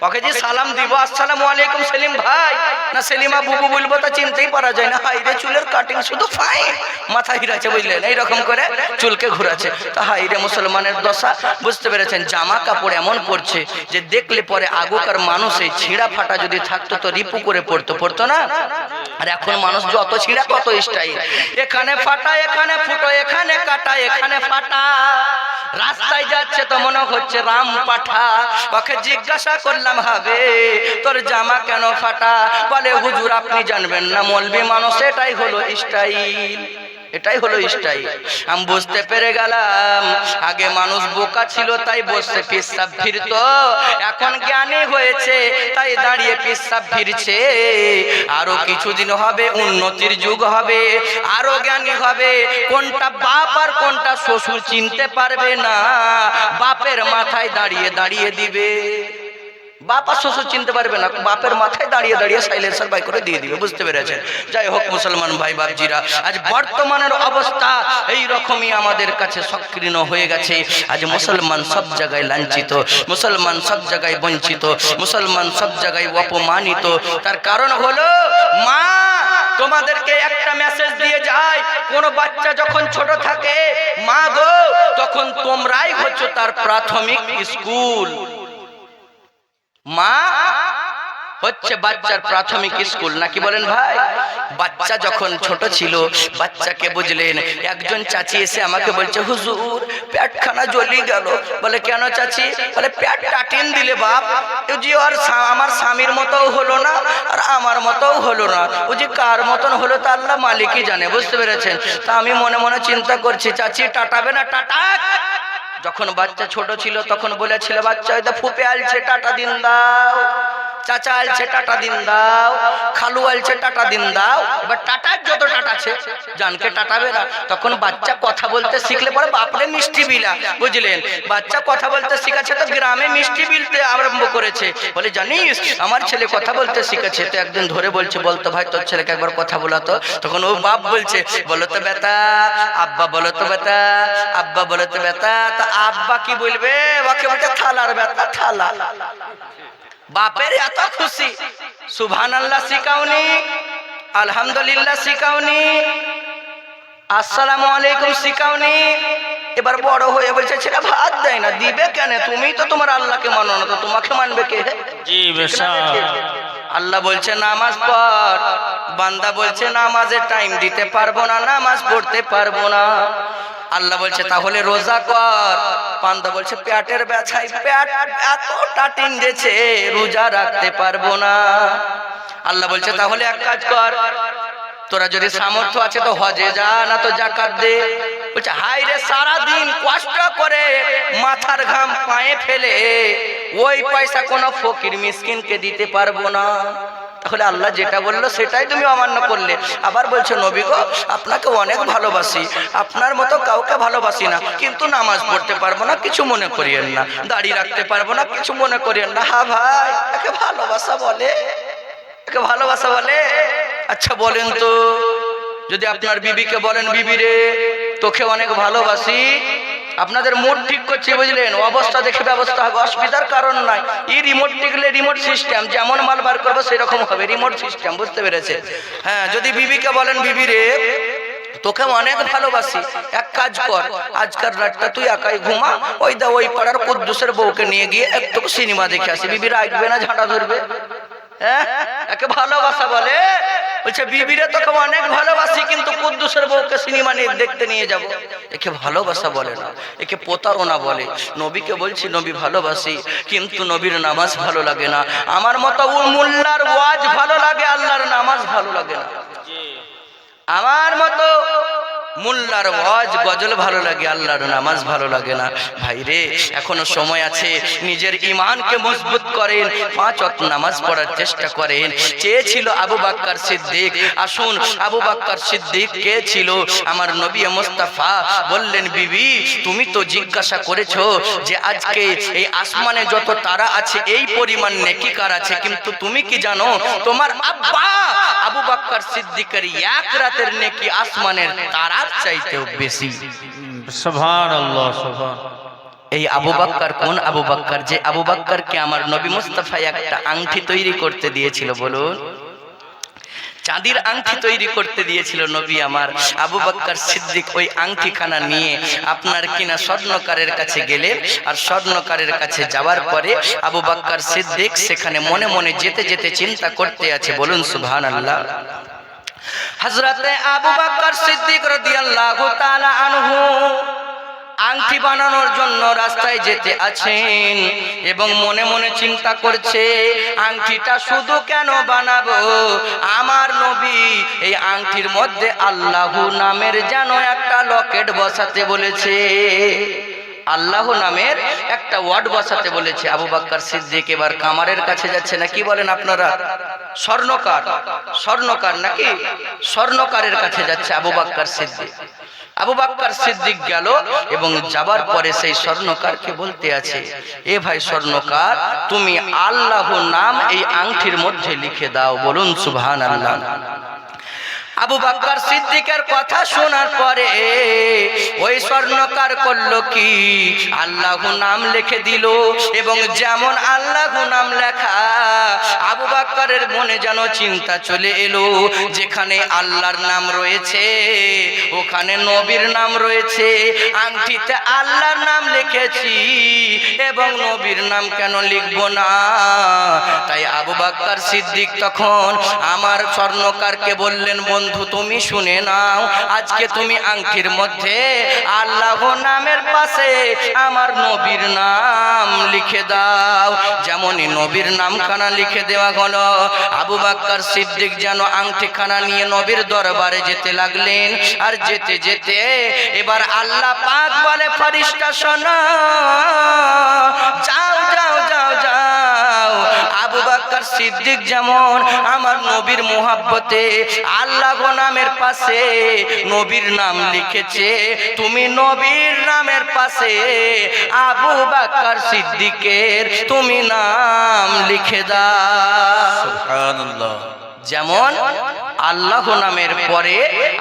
ওকে যে সালাম দিব আসসালামু আলাইকুম সেলিম ভাই, না সেলিমা বুবু বলবো তা চিনতেই পারা যায় না। হাইরে চুলের কাটিং শুধু ফাইন, মাথা হিরাচ্ছে, বুঝলেন? এইরকম করে চুলকে ঘুরাচ্ছে। তো হাইরে মুসলমানের দশা, বুঝতে পেরেছেন? জামা কাপড় এমন পড়ছে যে দেখলে পরে আগেকার মানুষ এই ছিঁড়া ফাটা যদি থাকতো তো রিপু করে পড়তো না। আর এখন মানুষ যত ছিঁড়া তত স্টাইল, এখানে ফাটা এখানে ফুটো, এখানে কাটা এখানে ফাটা। রাস্তায় যাচ্ছে তো মনে হচ্ছে রাম পাঠা। ওকে জিজ্ঞাসা করলাম, হবে তোর জামা কেন ফাটা? বলে হুজুর আপনি জানবেন না, মৌলবি মানুষ, এটাই হলো স্টাইল, এটাই হলো স্টাইল। আমি বুঝতে পেরে গেলাম আগে মানুষ বোকা ছিল তাই বসে পেশাব ফিরত, এখন জ্ঞানী হয়েছে তাই দাঁড়িয়ে পেশাব ফিরছে। আরো কিছুদিন হবে উন্নতির যুগ হবে, আরো জ্ঞানী হবে, কোনটা বাপ আর কোনটা শ্বশুর চিনতে পারবে না, বাপের মাথায় দাঁড়িয়ে দিবে। বাপ আর শ্বশুর চিনতে পারবে না, বাপের মাথায় দাঁড়িয়ে দাঁড়িয়ে সাইলেন্সার বাই করে দিয়ে দিবে, বুঝতে পেরেছেন? যাই হোক মুসলমান ভাই বাপজিরা, আজ বর্তমানের অবস্থা এই রকমই আমাদের কাছে সংকীর্ণ হয়ে গেছে। আজ মুসলমান সব জায়গায় লাঞ্ছিত, মুসলমান সব জায়গায় বঞ্চিত, মুসলমান সব জায়গায় অপমানিত। তার কারণ হলো মা তোমাদেরকে একটা মেসেজ দিয়ে যায়, কোন বাচ্চা যখন ছোট থাকে মা গো, তখন তোমরাই হচ্ছ তার প্রাথমিক স্কুল। মা হচ্ছে বাচ্চার প্রাথমিক স্কুল, নাকি বলেন ভাই? বাচ্চা যখন ছোট ছিল বাচ্চাকে বুঝলেন, একজন চাচি এসে আমাকে বলছে হুজুর পেটখানা জ্বলি গেল। বলে কেন চাচি? বলে পেট টাটিন দিলে বাপ, ও যে আর আমার স্বামীর মতোও হলো না আর আমার মতোও হলো না, ও যে কার মতন হলো তা আল্লাহ মালিকই জানে, বুঝতে পেরেছেন? তা আমি মনে মনে চিন্তা করছি চাচি টাটাবে না টাটাক। যখন বাচ্চা ছোট ছিল তখন বলেছিল বাচ্চা হয়তো ফুপে আলছে টাটা দিন দাও, চাচা আলছে টাটা দিন দাও, খালু আলছে টাটা দিন দাও। এবার টাটার যত টাটা আছে জানকে টাটাবে না। তখন বাচ্চা কথা বলতে শিখলে পরে বাপরে মিষ্টি বিলা, বুঝলেন? বাচ্চা কথা বলতে শিখেছে তো গ্রামে মিষ্টি বিলতে আরম্ভ করেছে। বলে জানিস আমার ছেলে কথা বলতে শিখেছে। তো একদিন ধরে বলছে বলতো ভাই তোর ছেলেকে একবার কথা বলাতো। তখন ও বাপ বলছে বলো তো বেটা, আব্বা বলো তো বেটা, আব্বা বলো তো বেটা। তা আব্বা কি বলবে? ওকে বলছে থালার বেটা থালা। বাপের এত খুশি, সুবহানাল্লাহ শিখাওনি, আলহামদুলিল্লাহ শিখাওনি, আসসালামু আলাইকুম শিখাওনি। এবার বড় হয়ে বলছে ছেলে ভাত দেয় না, দিবে কেন? তুমি তো তোমার আল্লাহকে মানো না, তো তোমাকে মানবে কে? জি বেশক। আল্লাহ বলছে নামাজ পড়, বান্দা বলছে নামাজে টাইম দিতে পারবো না, নামাজ পড়তে পারবো না। আল্লাহ বলছে তাহলে রোজা কর, বান্দা বলছে পেটের ব্যথায় পেট এত টাটিন দিয়েছে রোজা রাখতে পারবো না। আল্লাহ বলছে তাহলে এক কাজ কর, তোরা যদি সামর্থ্য আছে তো হজে যা, না তো যাকাত দে। বলছে হাই রে, সারাদিন কষ্ট করে মাথার ঘাম পায়ে ফেলে ওই পয়সা কোনো ফকির মিসকিনকে দিতে পারবো না। তাহলে আল্লাহ যেটা বললো সেটাই তুমি অমান্য করলে। আবার বলছো নবী গো আপনাকে অনেক ভালোবাসি, আপনার মতো কাউকে ভালোবাসি না, কিন্তু নামাজ পড়তে পারবো না কিছু মনে করিয়েন না, দাড়ি রাখতে পারবো না কিছু মনে করিয়েন না। হ্যাঁ ভাই, একে ভালোবাসা বলে? একে ভালোবাসা বলে? আচ্ছা বলেন তো, যদি আপনার বিবিকে বলেন বিবি রে তোকে অনেক ভালোবাসি, আপনাদের মুড ঠিক করছে, বুঝলেন? অবস্থা দেখে ব্যবস্থা হবে, অসুবিধার কারণ নাই। এই রিমোট টিকলে রিমোট সিস্টেম, যেমন মাল বার করবো সেরকম হবে, রিমোট সিস্টেম, বুঝতে পেরেছে? হ্যাঁ, যদি বিবিকে বলেন বিবি রে তোকে অনেক ভালোবাসি, এক কাজ কর আজকাল রাতটা তুই একাই ঘুমা, ওই দা ওই পাড়ার কুদ্দুসের বউকে নিয়ে গিয়ে একটু সিনেমা দেখে আসি। বিবি রাখবে না, ঝাঁটা ধরবে? হ্যাঁ, একে ভালোবাসা বলে? বলছে বিবিরে তোকে অনেক ভালোবাসি কিন্তু কুদ্দুসের বউকে সিনেমা দেখতে নিয়ে যাব। একে ভালোবাসা বলে না, একে প্রতারণা বলে। নবীকে বলছি নবী ভালোবাসি, কিন্তু নবীর নামাজ ভালো লাগে না। আমার মতো মোল্লার ওয়াজ ভালো লাগে, আল্লাহর নামাজ ভালো লাগে না। আমার মতো মোল্লার ওয়াজ গজল ভালো লাগে, আল্লাহর নামাজ ভালো লাগে না। ভাই রে, এখনো সময় আছে, নিজের ঈমানকে মজবুত করেন, 5 ওয়াক্ত নামাজ পড়ার চেষ্টা করেন। চেয়েছিল আবু বকর সিদ্দিক, আসুন আবু বকর সিদ্দিক কে ছিল? আমার নবী মুস্তাফা বললেন বিবি তুমি তো জিজ্ঞাসা করেছো যে আজকে এই আসমানে যত তারা আছে এই পরিমাণ নেকিকার আছে, কিন্তু তুমি কি জানো তোমার আব্বা আবু বকর সিদ্দিকের এক রাতের নেকি আসমানের তারা চাইতেও বেশি। সুবহানাল্লাহ সুবহান। এই আবু বকর কোন আবু বকর? যে আবু বকরকে আমার নবী মুস্তাফা একটা আংটি তৈরি করতে দিয়েছিল, বলুন? চাঁদির আংটি তৈরি করতে দিয়েছিল নবী আমার। আবু বকর সিদ্দিক ওই আংটিখানা নিয়ে আপনার কিনা স্বর্ণকারের কাছে গেলেন, আর স্বর্ণকারের কাছে যাওয়ার পরে আবু বকর সিদ্দিক সেখানে মনে মনে যেতে যেতে চিন্তা করতে আছে, বলুন সুবহানাল্লাহ। হযরতে আবু বকর সিদ্দিক রাদিয়াল্লাহু তাআলা আনহু আংটি বানানোর জন্য রাস্তায় যেতে আছেন এবং মনে মনে চিন্তা করছে আংটিটা শুধু কেন বানাবো, আমার নবী এই আংটির মধ্যে আল্লাহ নামের যেন একটা লকেট বসাতে বলেছে, আল্লাহ নামের একটা ওয়ার্ড বসাতে বলেছে। আবু বকর সিদ্দিক এবার কামারের কাছে যাচ্ছে, না কি বলেন আপনারা? স্বর্ণকার, স্বর্ণকার নাকি? স্বর্ণকারের কাছে যাচ্ছে আবু বকর সিদ্দিক। আবু বকর সিদ্দিক গেল এবং যাবার পরে সেই স্বর্ণকারকে বলতে আছে, এ ভাই স্বর্ণকার, তুমি আল্লাহ নাম এই আংটির মধ্যে লিখে দাও। বলুন সুবহানাল্লাহ। আবু বকর সিদ্দিকের কথা শোনার পরে ওই স্বর্ণকার করলো কি, আল্লাহ নাম লিখে দিল। এবং যেমন আল্লাহ নাম লেখা, আবু বকরের মনে যেন চিন্তা চলে এলো, যেখানে আল্লাহর নাম রয়েছে ওখানে নবীর নাম রয়েছে, আংটিতে আল্লাহর নাম লিখেছি এবং নবীর নাম কেন লিখবো না? তাই আবু বকর সিদ্দিক তখন আমার স্বর্ণকারকে বললেন, বন্ধু তুমি শুনে নাও, আজকে তুমি আংটির মধ্যে আল্লাহ নামের পাশে আমার নবীর নাম লিখে দাও। যেমনই নবীর নামখানা লিখে দেওয়া হলো, আবু বকর সিদ্দিক যেন আংটিখানা নিয়ে নবীর দরবারে যেতে লাগলেন। আর যেতে যেতে এবার আল্লাহ পাক বলে, ফেরেশতা শোনো, যাও যাও যাও যাও। আবু বকর সিদ্দিক যেমন আমার নবীর মোহাব্বতে আল্লাহ নামের পাশে নবীর নাম লিখেছে, তুমি নবীর নামের পাশে আবু বকর সিদ্দিকের তুমি নাম লিখে দাও। সুবহানাল্লাহ। যেমন আল্লাহ নামের পরে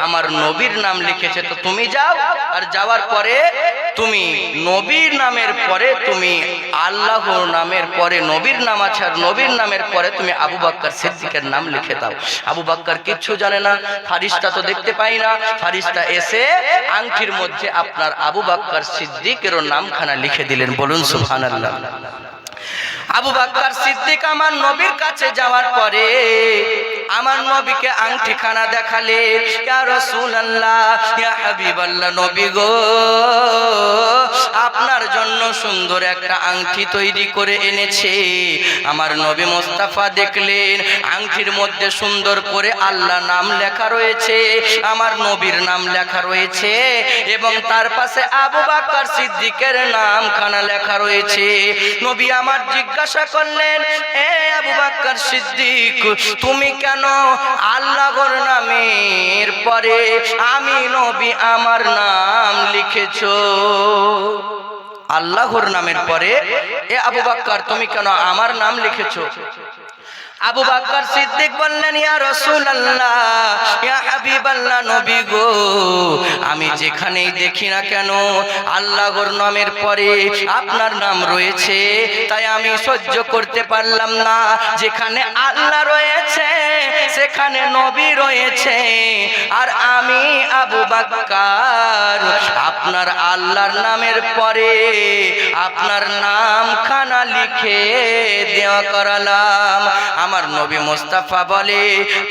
আমার নবীর নাম লিখেছে, তো তুমি যাও, আর যাওয়ার পরে তুমি নবীর নামের পরে তুমি আল্লাহ নামের পরে নবীর নাম আছে, আর নবীর নামের পরে তুমি আবু বকর সিদ্দিকের নাম লিখে দাও। আবু বকর কিচ্ছু জানে না, ফারিস্তা তো দেখতে পাই না, ফারিস্তা এসে আংটির মধ্যে আপনার আবু বকর সিদ্দিকের নামখানা লিখে দিলেন। বলুন সুবহানাল্লাহ। আবু বকর সিদ্দিক আমার নবীর কাছে যাওয়ার পরে আমার নবীকে আংটিখানা দেখালেন। ইয়া রাসূলুল্লাহ, ইয়া হাবিবাল্লাহ, নবী গো, আপনার জন্য সুন্দর একটা আংটি তৈরি করে এনেছে। আমার নবী মুস্তাফা দেখলেন আংটির মধ্যে সুন্দর করে আল্লাহ নাম লেখা রয়েছে, আমার নবীর নাম লেখা রয়েছে এবং তার পাশে আবু বকর সিদ্দিকের নামখানা লেখা রয়েছে। নবী আমার জিজ্ঞাসা করলেন, এ আবু বকর সিদ্দিক, তুমি কেন আল্লাহর নামের পরে আমি নবী আমার নাম লিখেছো? আল্লাহর নামের পরে এ আবু বকর তুমি কেন আমার নাম লিখেছো? আবু বকর সিদ্দিক বললেন, ইয়া রাসূলুল্লাহ, ইয়া হাবিবাল্লাহ, নবী গো, আমি যেখানেই দেখি না কেন আল্লাহর নামের পরে আপনার নাম রয়েছে, তাই আমি সহ্য করতে পারলাম না। যেখানে আল্লাহ রয়েছে সেখানে নবী রয়েছে, আর আমি আবু বকর আপনার আল্লাহর নামের পরে আপনার নামখানা লিখে দেওয়া করালাম। আমার নবী মুস্তাফা বলে,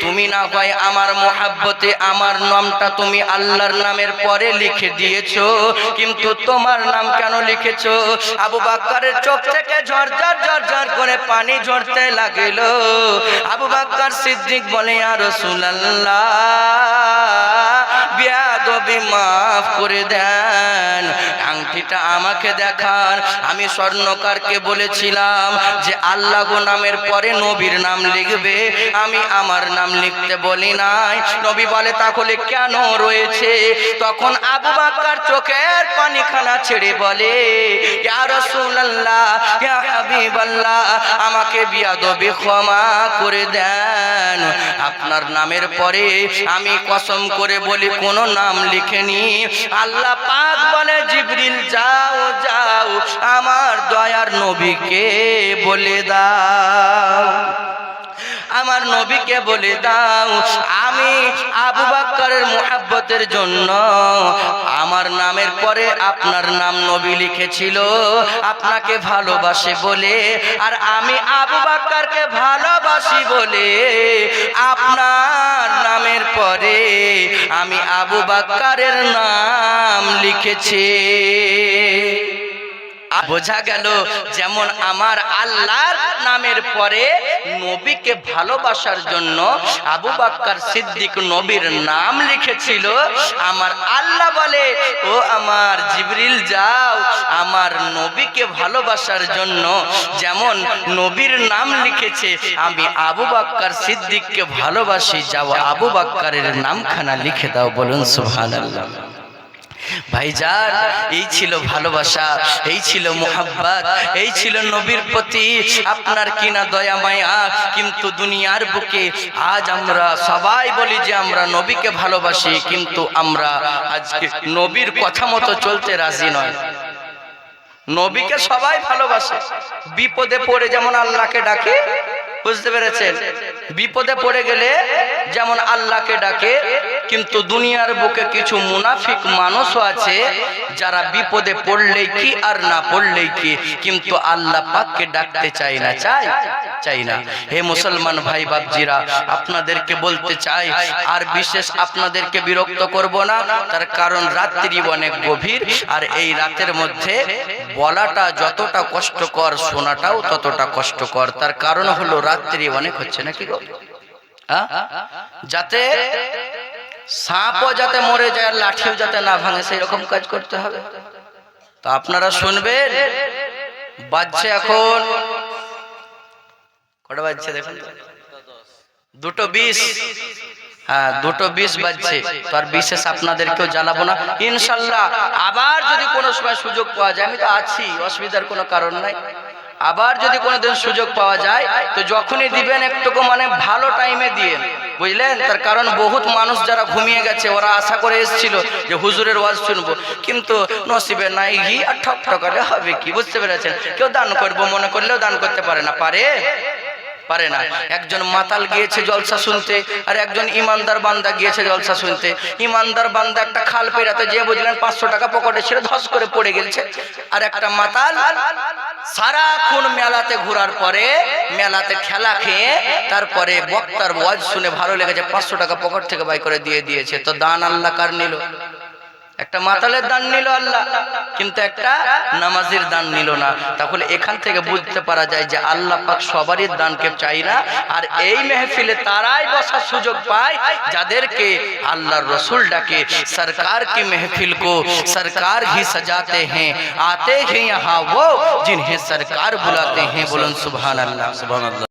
তুমি না হয় আমার মোহাব্বতে আমার নামটা তুমি আল্লাহর নামের পরে লিখে দিয়েছো, কিন্তু তোমার নাম কেন লিখেছো? আবু বকরের চোখ থেকে ঝরঝর ঝরঝর করে পানি ঝরতে লাগিল। আবু বকর সিদ্দিক বলে, ইয়া রাসূলুল্লাহ, বেয়াদবি মাফ করে দেন, আংটিটা আমাকে দেখান। আমি স্বর্ণকারকে বলেছিলাম যে আল্লাহ নামের পরে নবীর নাম লিখবে, আমি আমার নাম লিখতে বলি নাই। নবী বলে, তাহলে কেন রয়েছে? তখন আবু বকর চোখের পানিখানা ছেড়ে বলে, ইয়া রাসূলুল্লাহ, ইয়া হাবিবাল্লাহ, আমাকে বেয়াদবি ক্ষমা করে দেন। আপনার নামের পরে আমি কসম করে বলি কোনো নাম লিখেনি। আল্লাহ পাক বলে, জিবরিল যাও যাও আমার দয়ার নবীকে বলে দাও, আমার নবীকে বলে দাও, আমি আবু বকরের মুহাব্বতের জন্য আমার নামের পরে আপনার নাম নবী লিখেছিল আপনাকে ভালোবাসে বলে, আর আমি আবু বকরকে ভালোবাসি বলে আপনার নামের পরে আমি আবু বকরের নাম লিখেছি। বোঝা গেল যেমন আমার আল্লাহর নামের পরে নবীকে ভালোবাসার জন্য আবু বকর সিদ্দিক নবীর নাম লিখেছিল, আমার আল্লাহ বলে, ও আমার জিবরিল যাও আমার নবীকে ভালোবাসার জন্য যেমন নবীর নাম লিখেছে আমি আবু বকর সিদ্দিককে ভালোবাসি, যাও আবু বকরের নামখানা লিখে দাও। বলুন সুবহানাল্লাহ। ভাইজান, এই ছিল ভালোবাসা, এই ছিল মোহাব্বত, এই ছিল নবীর প্রতি আপনার কিনা দয়া মায়া। কিন্তু দুনিয়ার বুকে আজ আমরা সবাই বলি যে আমরা নবীকে ভালোবাসি, কিন্তু আমরা আজকে নবীর কথা মতো চলতে রাজি নয়। নবীকে সবাই ভালোবাসে, বিপদে পড়ে যেমন আল্লাহকে ডাকে, বুঝতে পেরেছেন? বিপদে পড়ে গেলে যেমন আল্লাহকে ডাকে, কিন্তু দুনিয়ার বুকে কিছু মুনাফিক মানুষও আছে যারা বিপদে পড়লেই কি আর না পড়লেই কি, কিন্তু আল্লাহ পাককে ডাকতে চায় না, চাই না। হে মুসলমান ভাই বাপজিরা, আপনাদেরকে বলতে চাই, আর বিশেষ আপনাদেরকে বিরক্ত করব না, তার কারণ রাত্রি অনেক গভীর, আর এই রাতের মধ্যে বলাটা যতটা কষ্টকর শোনাটাও ততটা কষ্টকর। তার কারণ হলো রাত্রি অনেক হচ্ছে নাকি গো, যাতে সাপও যাতে মরে যায়, লাঠিও যাতে না ভাঙে, সেই রকম কাজ করতে হবে। তো আপনারা শুনবেন, বাজছে এখন কটা বাজছে দেখুন, 2:20। হ্যাঁ, 2:20 বাজছে। তো আর বিশেষ আপনাদেরকেও জ্বালাবো না, ইনশাল্লাহ আবার যদি কোনো সময় সুযোগ পাওয়া যায়, আমি তো আছি, অসুবিধার কোনো কারণ নাই। আবার যদি কোনোদিন সুযোগ পাওয়া যায়, তো যখনই দিবেন একটুকু মানে ভালো টাইমে দিয়ে, বুঝলেন? তার কারণ বহুত মানুষ যারা ঘুমিয়ে গেছে, ওরা আশা করে এসেছিল যে হুজুরের ওয়াজ শুনবো, কিন্তু নসিবে নাই ঘি, আর ঠক ঠকালে হবে কি, বুঝতে পেরেছেন? কেউ দান করবো মনে করলেও দান করতে পারে না, পারে না। একজন মাতাল গিয়েছে জলসা শুনতে, আর একজন ইমানদার বান্দা গিয়েছে জলসা শুনতে। ইমানদার বান্দা একটা খাল পেরাতে যে বুঝলেন 500 টাকা পকেটে ছিল, ধস করে পড়ে গেছে। আর একটা মাতাল সারাক্ষণ মেলাতে ঘোরার পরে, মেলাতে ঠেলা খেয়ে তারপরে বক্তার ওয়াজ শুনে ভালো লেগেছে, 500 টাকা পকেট থেকে বাই করে দিয়ে দিয়েছে। তো দান আল্লাহ কার নিল? একটা মাতালের দান নিল আল্লাহ, কিন্তু একটা নামাজের দান নিল না। তাহলে এখান থেকে বুঝতে পারা যায় যে আল্লাহ পাক সবারই দানকে চাই না। আর এই মেহফিলে তারাই বসার সুযোগ পায় যাদেরকে আল্লাহর রসুল ডাকে, সরকার কি মেহফিল को सरकार ही सजाते हैं, आते हैं यहाँ वो जिन्हें सरकार बुलाते हैं। बोलन सुभान अल्लाह।